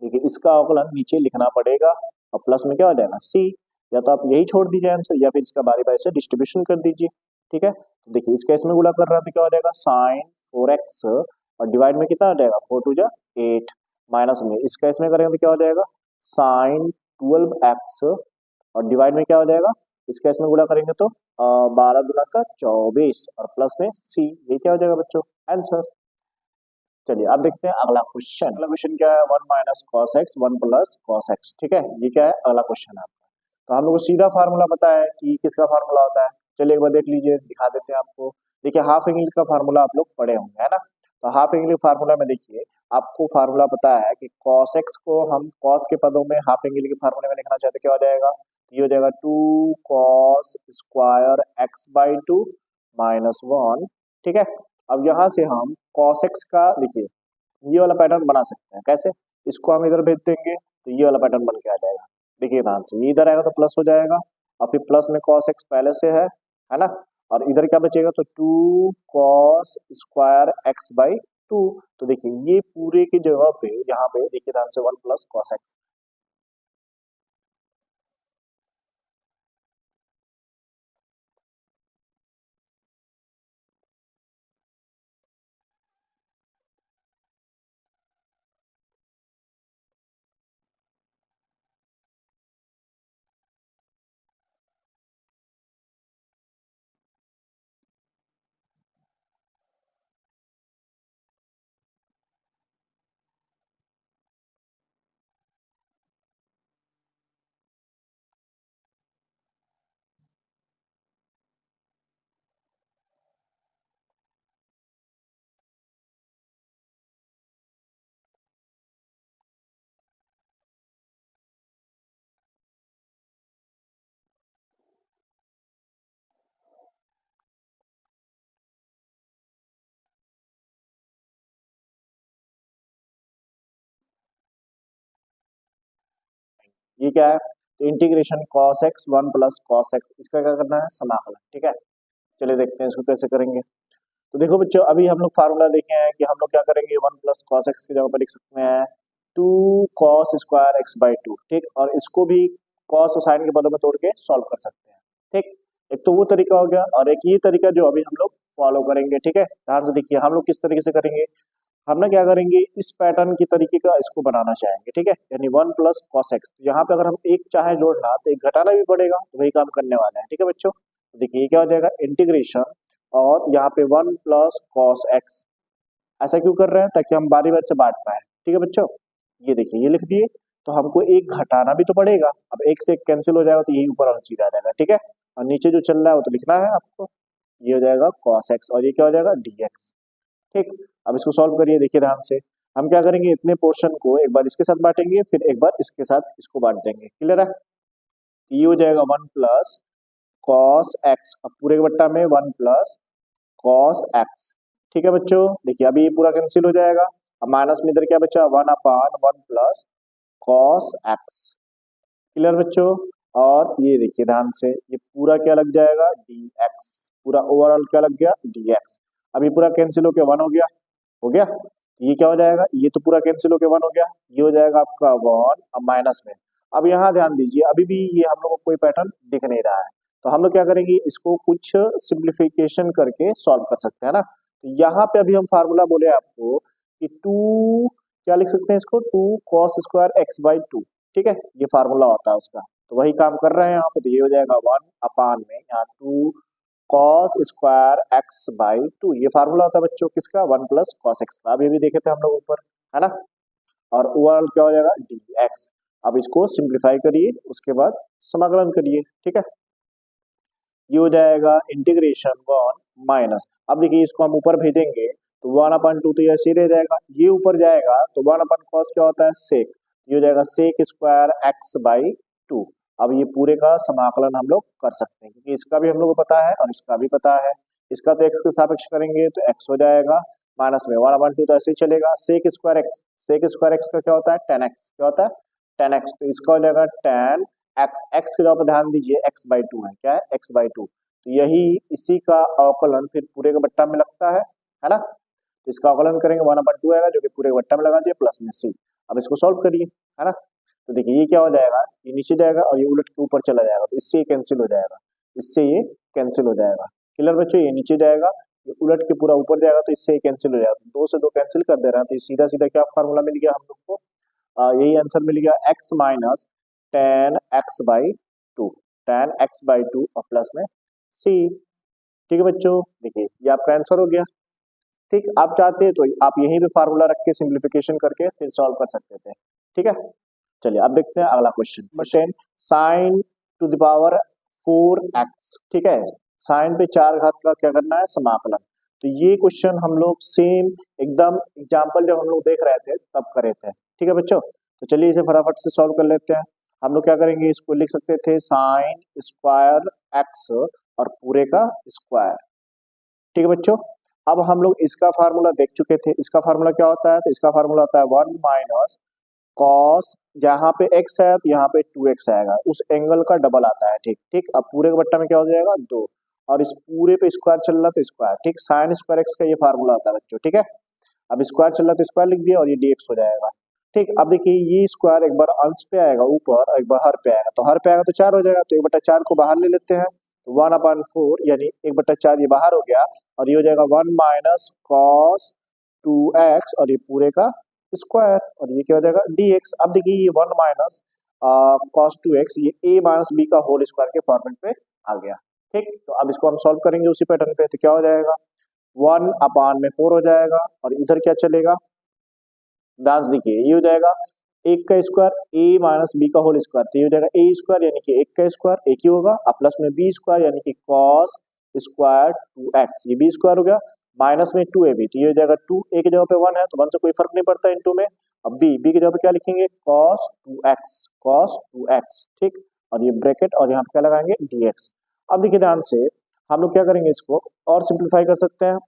देखिए इसका अवकलन नीचे लिखना पड़ेगा, और प्लस में क्या हो जाएगा c। या तो आप यही छोड़ दीजिए आंसर, या फिर इसका बारी बारी से डिस्ट्रीब्यूशन कर दीजिए, ठीक है। तो देखिए इसका इसमें गुणा कर रहा है तो क्या हो जाएगा साइन 4x, और डिवाइड में कितना हो जाएगा 4 2 जा 8, माइनस में इसका इसमें करेंगे तो क्या हो जाएगा साइन 12x, और डिवाइड में क्या हो जाएगा, इसका इसमें गुणा करेंगे तो 12 गुना का 24, और प्लस में c। ये क्या हो जाएगा बच्चों आंसर। चलिए अब देखते हैं अगला क्वेश्चन। अगला क्वेश्चन क्या है, 1 minus cos x 1 plus cos x, ठीक है। ये क्या है अगला क्वेश्चन है आपका। तो हम लोग को सीधा फार्मूला पता है कि किसका फार्मूला होता है। चलिए एक बार देख लीजिए, दिखा देते हैं आपको। देखिए हाफ एंगल का फार्मूला आप लोग पढ़े होंगे, है ना। तो हाफ एंगल फार्मूला में देखिए आपको फार्मूला पता है कि कॉस एक्स को हम कॉस के पदों में हाफ एंगल के फार्मूले में लिखना चाहते हैं, क्या हो जाएगा, ये हो जाएगा 2 cos square x by 2 minus 1, ठीक है। अब यहाँ से हम cos x का देखिए ये वाला पैटर्न बना सकते हैं, कैसे, इसको हम इधर भेज देंगे तो ये वाला पैटर्न बन के आ जाएगा। देखिए ध्यान से, ये इधर आएगा तो प्लस हो जाएगा, और फिर प्लस में cos x पहले से है ना, और इधर क्या बचेगा तो 2 cos स्क्वायर x बाई 2। तो देखिए ये पूरे की जगह पे यहाँ पे देखिए ध्यान से 1 प्लस cos x, ये क्या है, तो integration cos x 1 plus cos x, इसका क्या करना है, समाकलन। ठीक है, चलिए देखते हैं इसको कैसे करेंगे। तो देखो बच्चों, अभी हम लोग फार्मूला देखे हैं कि हम लोग क्या करेंगे, 1 प्लस कॉस एक्स की जगह पर लिख सकते हैं 2 कॉस स्क्वायर एक्स बाई 2। ठीक, और इसको भी कॉस और साइन के पदों में तोड़ के सॉल्व कर सकते हैं। ठीक, एक तो वो तरीका हो गया, और एक ये तरीका जो अभी हम लोग फॉलो करेंगे। ठीक है, ध्यान से देखिए हम लोग किस तरीके से करेंगे। हम ना क्या करेंगे, इस पैटर्न की तरीके का इसको बनाना चाहेंगे। ठीक है, यानी 1 प्लस कॉस एक्स, तो यहाँ पे अगर हम एक चाहे जोड़ना तो एक घटाना भी पड़ेगा, तो वही काम करने वाला है। ठीक है बच्चों, तो देखिए ये क्या हो जाएगा, इंटीग्रेशन, और यहाँ पे 1 प्लस कॉस एक्स। ऐसा क्यों कर रहे हैं, ताकि हम बारी बारी से बांट पाए। ठीक है बच्चों, ये देखिए ये लिख दिए, तो हमको एक घटाना भी तो पड़ेगा। अब एक से एक कैंसिल हो जाएगा, तो यही ऊपर वाला चीज आ जाएगा। ठीक है, और नीचे जो चल रहा है वो तो लिखना है आपको, ये हो जाएगा कॉस एक्स, और ये क्या हो जाएगा, डी एक्स। ठीक, अब इसको सॉल्व करिए, देखिए ध्यान से। हम क्या करेंगे, इतने पोर्शन को एक बार इसके साथ बांटेंगे, फिर एक बार इसके साथ इसको बांट देंगे। क्लियर है, ये हो जाएगा 1 प्लस कॉस एक्स, अब पूरे के बट्टा में 1 प्लस कॉस एक्स। ठीक है बच्चों, देखिए अभी ये पूरा कैंसिल हो जाएगा। अब माइनस में इधर क्या बचा, 1 अपान 1 प्लस कॉस एक्स। क्लियर बच्चों, और ये देखिए ध्यान से, ये पूरा क्या लग जाएगा, डी एक्स, पूरा ओवरऑल क्या लग गया, डी एक्स। अभी पूरा कैंसिल होके 1 हो गया, हो गया। ये क्या हो जाएगा, ये तो पूरा कैंसिल होके 1 हो गया, ये हो जाएगा आपका 1, अब माइनस में। अब यहाँ ध्यान दीजिए, अभी भी ये हम लोग को कोई पैटर्न दिख नहीं रहा है, तो हम लोग क्या करेंगे, इसको कुछ सिंप्लीफिकेशन करके सॉल्व कर सकते हैं ना। तो यहाँ पे अभी हम फार्मूला बोले आपको कि 2, क्या लिख सकते हैं इसको, 2 कॉस स्क्वायर एक्स बाई 2। ठीक है, ये फार्मूला होता है उसका, तो वही काम कर रहे हैं यहाँ पे। तो ये हो जाएगा 1 अपान में यहाँ 2 कॉस स्क्वायर एक्स बाई 2, ये फार्मूला होता है बच्चों किसका, 1 प्लस कॉस एक्स का। अभी भी देखे थे हम लोग ऊपर, है ना। और ओवरऑल क्या हो जाएगा, डी एक्स। अब इसको सिंप्लीफाई करिए, उसके बाद समाकलन करिए। ठीक है, ये हो जाएगा इंटीग्रेशन 1 माइनस, अब देखिए इसको हम ऊपर भेजेंगे तो 1 अपन 2, तो ये ऐसे ही रह जाएगा। ये ऊपर जाएगा तो 1 अपन कॉस क्या होता है, सेक, ये हो जाएगा सेक स्क्वायर एक्स बाई 2। अब ये पूरे का समाकलन हम लोग कर सकते हैं, क्योंकि इसका भी हम लोग को पता है और इसका भी पता है। इसका तो एक्स के सापेक्ष करेंगे तो एक्स हो जाएगा, माइनस में 1 अपन 2 तो ऐसे ही चलेगा। Sec square x, sec square x का क्या होता है, टेन एक्स, क्या होता है, टेन एक्स, तो इसका हो जाएगा टेन एक्स। एक्स के जगह पर ध्यान दीजिए, एक्स बाई 2 है, क्या है, एक्स बाई 2। तो यही इसी का अवकलन फिर पूरे के बट्टा में लगता है ना। तो इसका अवकलन करेंगे 1 अपन 2 आएगा, जो कि पूरे के बट्टा में लगा दिया, प्लस में सी। अब इसको सॉल्व करिए, है ना। तो देखिए ये क्या हो जाएगा, ये नीचे जाएगा और ये उलट के ऊपर चला जाएगा, तो इससे ये कैंसिल हो जाएगा, इससे ये कैंसिल हो जाएगा। क्लियर बच्चों, ये नीचे जाएगा, ये उलट के पूरा ऊपर जाएगा, तो इससे ये कैंसिल हो जाएगा। तो 2 से 2 कैंसिल कर दे रहा है, तो सीधा सीधा क्या फार्मूला मिल गया हम लोग को, यही आंसर मिल गया, x minus ten x by 2, ten x by 2 और प्लस में सी। ठीक है बच्चों, देखिए ये आपका आंसर हो गया। ठीक, आप चाहते हैं तो आप यहीं पे फार्मूला रख के सिंप्लीफिकेशन करके फिर सॉल्व कर सकते थे। ठीक है, चलिए अब देखते हैं अगला question. Question sign to the power 4x। ठीक है, साइन पे 4 घात का क्या करना है, समाकलन। तो ये क्वेश्चन हम लोग सेम एकदम एग्जाम्पल जब हम लोग देख रहे थे तब करे थे। ठीक है बच्चों, तो चलिए इसे फटाफट से सॉल्व कर लेते हैं। हम लोग क्या करेंगे, इसको लिख सकते थे साइन स्क्वायर एक्स और पूरे का स्क्वायर। ठीक है बच्चों, अब हम लोग इसका फार्मूला देख चुके थे। इसका फार्मूला क्या होता है, तो इसका फार्मूला होता है 1 माइनस कॉस, जहां पे x है तो यहाँ पे 2x आएगा, उस एंगल का डबल आता है। ठीक ठीक, अब पूरे के बट्टा में क्या हो जाएगा, 2, और इस पूरे पे स्क्वायर चल रहा तो स्क्वायर। ठीक, साइन स्क्वायर एक्स का ये फार्मूला होता है बच्चों। ठीक है, अब स्क्वायर चल रहा तो स्क्वायर लिख दिया और ये dx हो जाएगा। ठीक, अब देखिए ये स्क्वायर एक बार अंश पे आएगा ऊपर और एक बार हर पे आएगा, तो हर पे आएगा तो 4 हो जाएगा, तो 1/4 को बाहर ले लेते हैं, तो 1/4 यानी 1/4 ये बाहर हो गया, और ये हो जाएगा 1 माइनस कॉस 2x और ये पूरे का स्क्वायर, और ये क्या हो जाएगा, dx। अब देखिए ये 1 माइनस कॉस 2x, ये a माइनस b का होल स्क्वायर के फॉर्मेट पे आ गया। ठीक, तो अब इसको हम सॉल्व करेंगे उसी पैटर्न पे, तो क्या हो जाएगा, 1/4 हो जाएगा, और इधर क्या चलेगा, दांस देखिए ये हो जाएगा 1 का स्क्वायर a माइनस b का होल स्क्वायर, तो ये हो जाएगा a स्क्वायर यानी कि 1 का स्क्वायर, एक ही होगा, अब प्लस में b स्क्वायर यानी कि कॉस स्क्वायर 2x, ये b स्क्वायर हो गया, माइनस में 2ab, तो ये हो जाएगा 2, a की जगह पे 1 है तो 1 से कोई फर्क नहीं पड़ता इनटू में। अब b की जगह पे क्या लिखेंगे, cos 2x, cos 2x। ठीक, और ये ब्रैकेट और यहाँ पे क्या लगाएंगे, dx। अब देखिए ध्यान से, हम लोग क्या करेंगे, इसको और सिंप्लीफाई कर सकते हैं।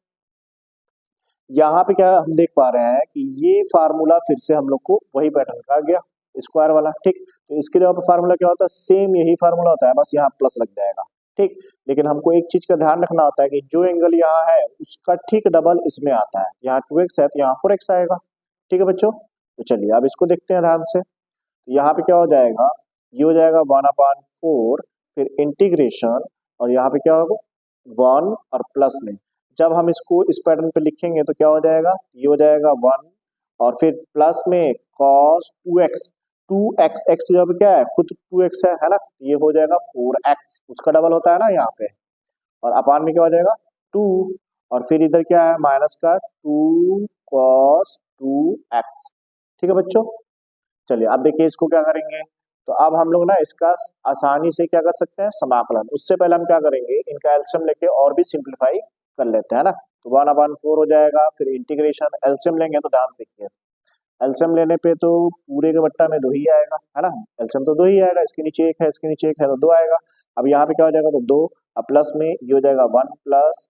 यहाँ पे क्या हम देख पा रहे हैं कि ये फार्मूला फिर से हम लोग को वही पैटर्न का आ गया। स्क्वायर वाला, ठीक। तो इसके जगह पर फार्मूला क्या होता है, सेम यही फार्मूला होता है, बस यहाँ प्लस लग जाएगा, ठीक। लेकिन हमको एक चीज का ध्यान रखना होता है कि जो एंगल यहाँ है उसका ठीक डबल इसमें आता है, यहाँ 2x है तो यहाँ 4x आएगा, ठीक है बच्चों। तो चलिए अब इसको देखते हैं ध्यान से। तो यहाँ पे क्या हो जाएगा, ये हो जाएगा 1/4, फिर इंटीग्रेशन, और यहाँ पे क्या होगा 1 और प्लस में। जब हम इसको इस पैटर्न पे लिखेंगे तो क्या हो जाएगा, ये हो जाएगा 1 और फिर प्लस में cos 2x, 2x x जब क्या है खुद 2x है ना, ये हो जाएगा 4x, उसका डबल होता है ना यहाँ पे, और अपान में क्या हो जाएगा 2, और फिर इधर क्या है माइनस का 2 cos 2x, ठीक है बच्चों। चलिए अब देखिए इसको क्या करेंगे, तो अब हम लोग ना इसका आसानी से क्या कर सकते हैं, समाकलन। उससे पहले हम क्या करेंगे, इनका एलसीएम लेके और भी सिंप्लीफाई कर लेते हैं ना। तो 1/4 हो जाएगा, फिर इंटीग्रेशन, एलसीएम लेंगे तो ध्यान से देखिए, एलसीएम लेने पे तो पूरे के बट्टा में 2 ही आएगा, है ना। एलसीएम तो 2 ही आएगा, इसके नीचे 1 है, इसके नीचे 1 है तो 2 आएगा। अब यहाँ पे क्या हो जाएगा, तो 2 अब प्लस में ये हो जाएगा 1 प्लस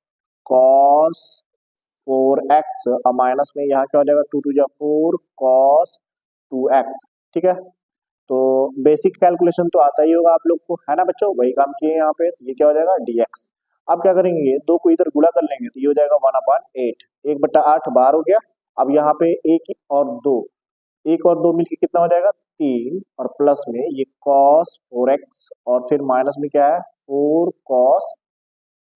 cos 4x, और माइनस में यहाँ क्या हो जाएगा 2 2 4 cos 2x, ठीक है। तो बेसिक कैलकुलेशन तो आता ही होगा आप लोग को, है ना बच्चों, वही काम किए यहाँ पे। ये क्या हो जाएगा dx। अब क्या करेंगे, दो को इधर गुणा कर लेंगे तो ये हो जाएगा 1/8, 1/8 बाहर हो गया। अब यहाँ पे एक और दो मिलके कितना हो जाएगा 3, और प्लस में ये cos 4x, और फिर माइनस में क्या है 4 cos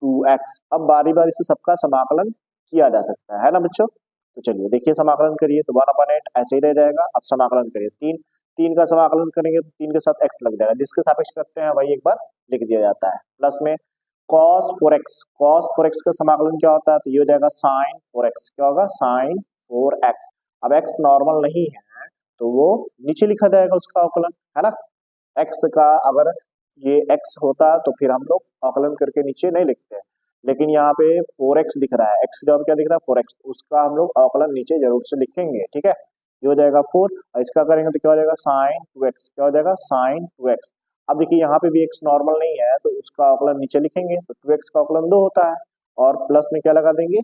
2x। अब बारी बारी से सबका समाकलन किया जा सकता है ना बच्चों। तो चलिए देखिए समाकलन करिए, तो 1/8 ऐसे ही रह जाएगा। अब समाकलन करिए, 3 का समाकलन करेंगे तो 3 के साथ x लग जाएगा, जिसके सापेक्ष करते हैं वही एक बार लिख दिया जाता है। प्लस में cos 4x का समाकलन क्या होता है, तो ये हो जाएगा sin 4x, क्या होगा sin 4x। अब x नॉर्मल नहीं है तो वो नीचे लिखा जाएगा उसका अवकलन, है ना। x का अगर ये x होता तो फिर हम लोग अवकलन करके नीचे नहीं लिखते, लेकिन यहाँ पे 4x दिख रहा है, x जब क्या दिख रहा है 4x, उसका हम लोग अवकलन नीचे जरूर से लिखेंगे, ठीक है। ये हो जाएगा 4, और इसका करेंगे तो क्या हो जाएगा sin 2x, क्या हो जाएगा sin 2x। अब देखिए यहाँ पे भी x नॉर्मल नहीं है तो उसका अवकलन नीचे लिखेंगे, तो 2x का अवकलन 2 होता है, और प्लस में क्या लगा देंगे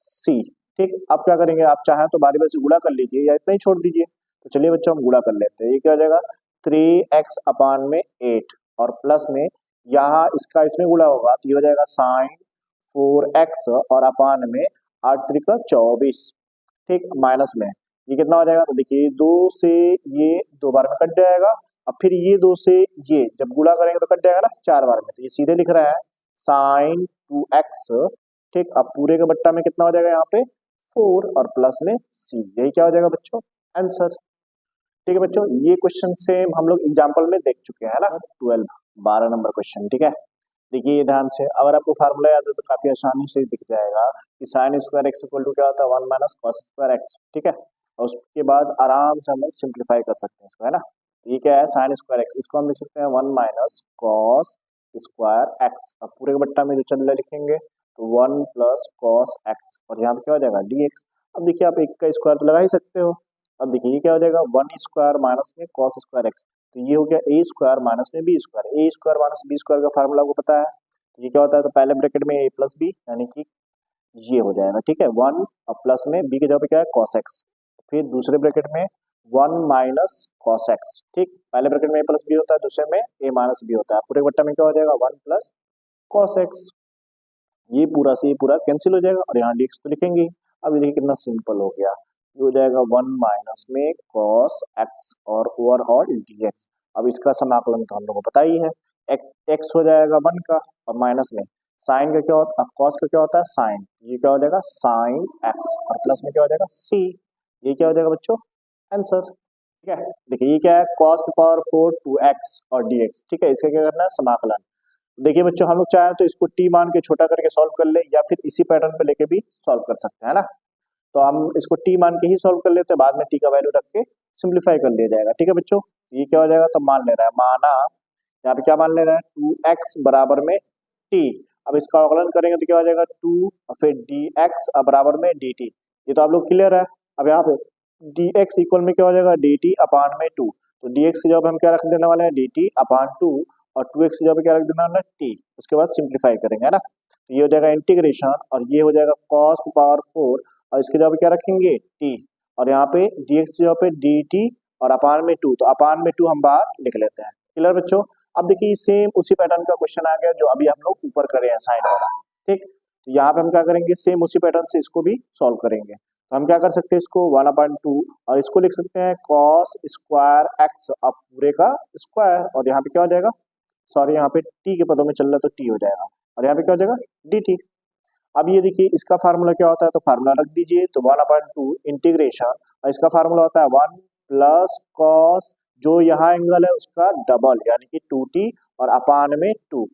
c, ठीक। अब क्या करेंगे, आप चाहें तो बारी बारी से गुणा कर लीजिए या इतना ही छोड़ दीजिए। तो चलिए बच्चों हम गुणा कर लेते हैं, ये क्या हो जाएगा 3x/8, और प्लस में यहाँ इसका इसमें गुणा होगा तो ये हो जाएगा sin 4x, और अपान में 8 त्रिका 24, ठीक। माइनस में ये कितना हो जाएगा, तो देखिए 2 से ये 2 बार में कट जाएगा, अब फिर ये 2 से ये जब गुणा करेंगे तो कट जाएगा ना 4 बार में, तो ये सीधे लिख रहा है sin 2x, ठीक। अब पूरे के बट्टा में कितना हो जाएगा यहाँ पे 4, और प्लस में c, यही क्या हो जाएगा बच्चों आंसर, ठीक है बच्चों। ये क्वेश्चन से हम लोग एग्जाम्पल में देख चुके हैं ना, 12 नंबर क्वेश्चन, ठीक है। देखिए ये ध्यान से, अगर आपको फार्मूला याद है तो काफी आसानी से दिख जाएगा कि sine square x equal to क्या होता है 1 माइनस कॉस स्क्वायर एक्स, ठीक है। और उसके बाद आराम से हम लोग सिंप्लीफाई कर सकते हैं इसको, है ना। ये क्या है साइन स्क्वायर एक्स, इसको हम लिख सकते हैं 1 माइनस कॉस स्क्वायर एक्स। अब पूरे के बट्टा में जो चल रहा लिखेंगे तो 1 प्लस कॉस एक्स, और यहाँ पे क्या हो जाएगा dx। अब देखिए आप एक का स्क्वायर तो लगा ही सकते हो। अब देखिए ये क्या हो जाएगा 1 स्क्वायर माइनस में कॉस स्क्वायर एक्स, तो ये हो गया a स्क्वायर माइनस में b square. a square minus b square का फार्मूला को पता है, तो ये क्या होता है, तो पहले ब्रैकेट में a प्लस बी, यानी कि ये हो जाएगा, ठीक है 1, और प्लस में b के जगह पे क्या है cos x, फिर दूसरे ब्रैकेट में 1 माइनस cos x, ठीक। पहले ब्रैकेट में a प्लस बी होता है, दूसरे में a माइनस बी होता है, पूरे बट्टा में क्या हो जाएगा 1 प्लस cos x। ये पूरा से ये पूरा कैंसिल हो जाएगा, और यहाँ dx तो लिखेंगे। अब ये देखिए कितना सिंपल हो गया, ये हो जाएगा 1 माइनस में cos x और ओवरऑल dx। अब इसका समाकलन तो हम लोगों को पता ही है, x हो जाएगा 1 का, और माइनस में साइन का क्या होता है, cos का क्या होता है साइन, ये क्या हो जाएगा साइन x, और प्लस में क्या हो जाएगा c, ये क्या हो जाएगा बच्चों आंसर, ठीक है। देखिए ये क्या है cos की पावर 4 2x और dx, ठीक है। इसका क्या करना है समाकलन। देखिए बच्चों हम लोग चाहें तो इसको t मान के छोटा करके सॉल्व कर ले, या फिर इसी पैटर्न पे लेके भी सॉल्व कर सकते हैं ना। तो हम इसको t मान के ही सॉल्व कर लेते हैं, बाद में t का वैल्यू रख के सिंप्लीफाई कर लिया जाएगा, ठीक है बच्चों। ये क्या हो जाएगा, तो मान ले रहा है, माना यहाँ पे क्या मान ले रहा है 2x बराबर में t। अब इसका अवकलन करेंगे तो क्या हो जाएगा 2, और फिर dx बराबर में dt, ये तो आप लोग क्लियर है। अब यहाँ पे dx इक्वल में क्या हो जाएगा dt अपान में 2, तो dx की जगह हम क्या रख देने वाले हैं dt अपान 2, और 2x की जगह पे क्या रख देना वाला है t, उसके बाद सिंप्लीफाई करेंगे, है ना। तो ये हो जाएगा इंटीग्रेशन, और ये हो जाएगा cos की पावर 4, और इसके जगह पे क्या रखेंगे t, और यहाँ पे dx की जगह पे dt और अपान में 2, तो अपान में 2 हम बाहर लिख लेते हैं। क्लियर बच्चों। अब देखिए सेम उसी पैटर्न का क्वेश्चन आ गया जो अभी हम लोग ऊपर करे हैं साइन वाला। ठीक, तो यहाँ पे हम क्या करेंगे, सेम उसी पैटर्न से इसको भी सॉल्व करेंगे। तो हम क्या कर सकते हैं, इसको 1/2 और इसको लिख सकते हैं cos स्क्वायर एक्स, अब पूरे का स्क्वायर, और यहाँ पे क्या हो जाएगा, सॉरी यहाँ पे टी के पदों में चल रहा है तो टी हो जाएगा, और यहाँ पे क्या हो जाएगा dt। अब ये देखिए इसका फार्मूला क्या होता है, तो फार्मूला रख दीजिए, तो 1/2 इंटीग्रेशन, और इसका फार्मूला होता है 1 प्लस कॉस, जो यहाँ एंगल है उसका डबल यानी कि 2t, और अपान में 2।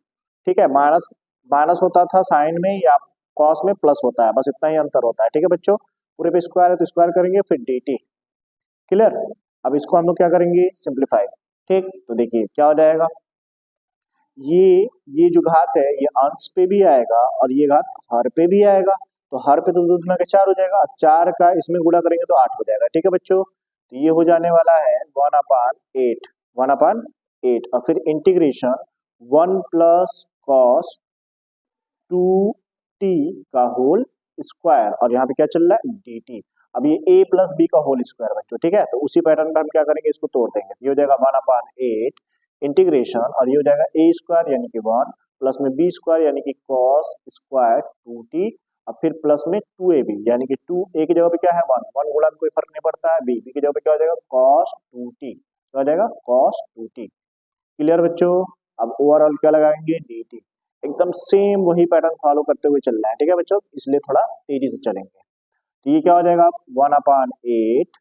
ठीक है, माइनस माइनस होता था साइन में या कॉस में प्लस होता है, बस इतना ही अंतर होता है। ठीक है बच्चों, पूरे पे स्क्वायर है तो स्क्वायर करेंगे फिर dt। क्लियर। अब इसको हम लोग क्या करेंगे, सिंप्लीफाई। ठीक, तो देखिए क्या हो जाएगा, ये जो घात है ये अंश पे भी आएगा और ये घात हर पे भी आएगा, तो हर पे तो 2 दूना के 4 हो जाएगा, 4 का इसमें गुणा करेंगे तो 8 हो जाएगा। ठीक है बच्चों, तो ये हो जाने वाला है 1/8, 1/8, और फिर इंटीग्रेशन 1 प्लस कॉस 2t का होल स्क्वायर, और यहाँ पे क्या चल रहा है dt। अब ये a प्लस बी का होल स्क्वायर बच्चों। ठीक है, तो उसी पैटर्न पे हम क्या करेंगे, इसको तोड़ देंगे, तो ये हो जाएगा 1/8 इंटीग्रेशन, और ये हो जाएगा a स्क्वायर यानी कि 1 प्लस में b स्क्वायर यानी कि cos स्क्वायर 2t, अब फिर प्लस में 2ab यानी कि 2 a की जगह पे क्या है 1 गुणा में कोई फर्क नहीं पड़ता है, b की जगह पे क्या हो जाएगा cos 2t, क्या हो जाएगा cos 2t। क्लियर बच्चों। अब ओवरऑल क्या लगाएंगे dt, एकदम सेम वही पैटर्न फॉलो करते हुए चल रहा है। ठीक है बच्चों, इसलिए थोड़ा तेजी से चलेंगे। तो ये क्या हो जाएगा 1/8।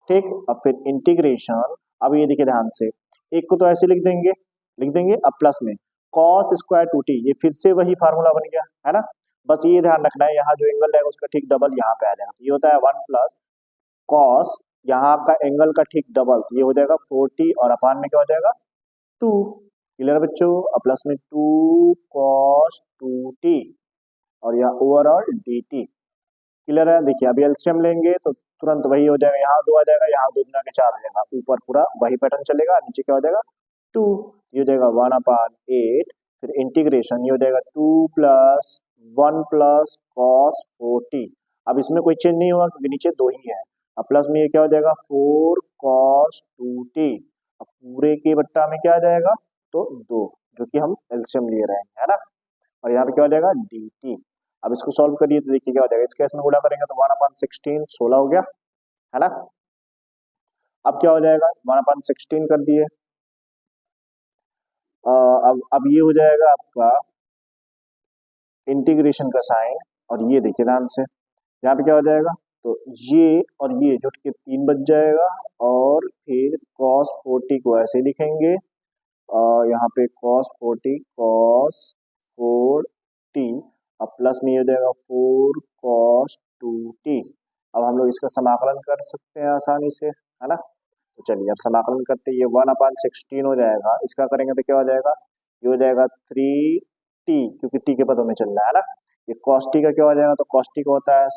ठीक, अब फिर इंटीग्रेशन, अब ये देखिए ध्यान से, एक को तो ऐसे लिख देंगे अब प्लस में cos स्क्वायर 2t, ये फिर से वही फार्मूला बन गया है ना। बस ये ध्यान रखना है, यहाँ जो एंगल रहेगा उसका ठीक डबल यहाँ पे आ जाएगा, तो ये होता है 1 प्लस कॉस, यहाँ आपका एंगल का ठीक डबल, तो ये हो जाएगा 4t, और अपान में क्या हो जाएगा 2। क्लियर बच्चों, और प्लस में 2 cos 2t, और यहाँ ओवरऑल dt। क्लियर है। देखिए अभी एलसीएम लेंगे तो तुरंत वही हो जाएगा, यहाँ 2 आ जाएगा, यहाँ 2 गुना के 4 हो जाएगा, ऊपर पूरा वही पैटर्न चलेगा, नीचे क्या हो जाएगा 2, ये हो जाएगा 1/8, फिर इंटीग्रेशन ये हो जाएगा 2 प्लस 1 प्लस कॉस 4t। अब इसमें कोई चेंज नहीं होगा क्योंकि नीचे 2 ही है, अब प्लस में ये क्या हो जाएगा 4 cos 2t, अब पूरे के बट्टा में क्या आ जाएगा तो 2, जो कि हम एलसीएम ले रहे हैं, है ना, और यहाँ पे क्या हो जाएगा dt। अब इसको सॉल्व करिए तो देखिए क्या हो जाएगा, इस केस में गुणा करेंगे तो 1/16 16 हो गया, है ना। अब क्या हो जाएगा 1/16 कर दिए, अब ये हो जाएगा आपका इंटीग्रेशन का साइन, और ये देखिए ध्यान से यहाँ पे क्या हो जाएगा, तो ये और ये जुट के 3 बच जाएगा, और फिर cos 40 को ऐसे लिखेंगे, यहाँ पे cos 40 cos 4t, अब प्लस में ये हो जाएगा 4 cos 2t। अब हम लोग इसका समाकलन कर सकते हैं आसानी से, है ना। तो चलिए अब समाकलन करते हैं, ये 1/16 हो जाएगा, इसका करेंगे तो क्या हो जाएगा, ये हो जाएगा 3t, क्योंकि t के पदों में चल रहा है ना। ये cos t का क्या हो जाएगा, तो cos t का होता है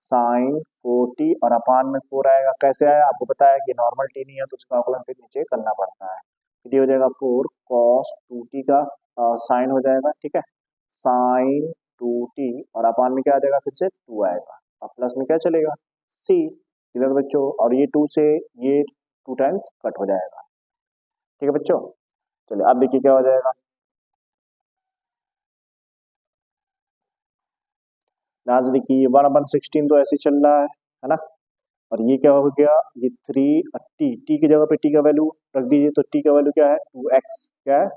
साइन 4t, और अपान में 4 आएगा, कैसे आया आपको पता है कि नॉर्मल t नहीं है तो उसका आकलन फिर नीचे करना पड़ता है, ये हो जाएगा 4 cos 2t का साइन हो जाएगा। ठीक है, साइन 2t, और अपान में क्या आ जाएगा फिर से 2 आएगा, अब प्लस में क्या चलेगा c। क्लियर बच्चों, और ये 2 से ये 2 टाइम्स कट हो जाएगा। ठीक है बच्चों, चलिए अब देखिए क्या हो जाएगा, यहाँ से देखिए 1/16 तो ऐसे चल रहा है ना, और ये क्या हो गया, ये 3 टी की जगह पे टी का वैल्यू रख दीजिए, तो टी का वैल्यू क्या है 2x, क्या है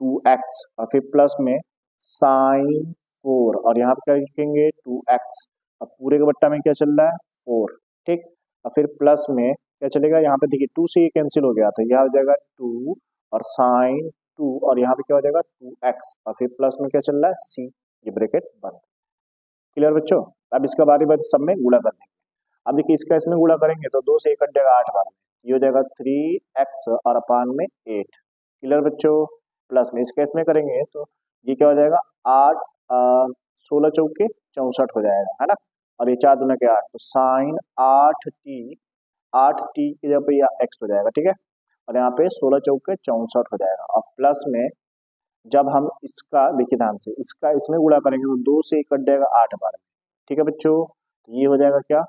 2x, और फिर प्लस में साइन 4, और यहाँ पे क्या लिखेंगे 2x, अब पूरे के बट्टा में क्या चल रहा है 4। ठीक, और फिर प्लस में क्या चलेगा, यहाँ पे देखिए 2 से ये कैंसिल हो गया, तो यह हो जाएगा 2 और साइन 2, और यहाँ पे क्या हो जाएगा 2x, और फिर प्लस में क्या चल रहा है c, ये ब्रैकेट बंद। क्लियर बच्चों, अब इसका बारी बारी सब में गुणा कर देंगे। अब देखिए इसका इसमें गुणा करेंगे तो 2 से 1 कट जाएगा 8 बार में, ये हो जाएगा 3x और अपान में 8। क्लियर बच्चों, प्लस में इसका इसमें करेंगे तो ये क्या हो जाएगा 8 16 चौके 64 हो जाएगा, है ना, और ये 4 दूना के 8, तो साइन 8t की जगह पे या x हो जाएगा। ठीक है, और यहाँ पे 16 चौके 64 हो जाएगा, और प्लस में जब हम इसका देखिए ध्यान से इसका इसमें गुणा करेंगे तो 2 से 1 कट जाएगा 8 बार में। ठीक है बच्चों, तो ये हो जाएगा क्या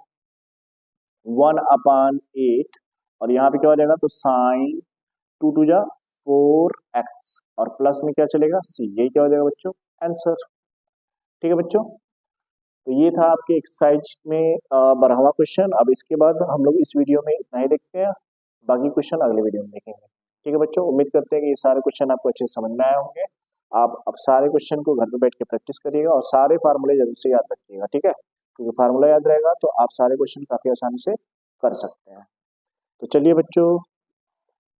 1/8 और यहाँ पे क्या हो जाएगा, तो साइन 2 × 4x और प्लस में क्या चलेगा, c, यही क्या हो जाएगा बच्चों आंसर। ठीक है बच्चों, तो ये था आपके एक्सरसाइज में 12वां क्वेश्चन। अब इसके बाद हम लोग इस वीडियो में इतना ही देखते हैं, बाकी क्वेश्चन अगले वीडियो में देखेंगे। ठीक है बच्चों, उम्मीद करते हैं कि ये सारे क्वेश्चन आपको अच्छे से समझ में आए होंगे। आप अब सारे क्वेश्चन को घर पे बैठ के प्रैक्टिस करिएगा और सारे फार्मूले जरूर से याद रखिएगा, ठीक है, क्योंकि फार्मूला याद रहेगा तो आप सारे क्वेश्चन काफी आसानी से कर सकते हैं। तो चलिए बच्चों,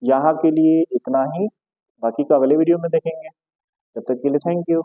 यहाँ के लिए इतना ही, बाकी का अगले वीडियो में देखेंगे। तब तक के लिए थैंक यू।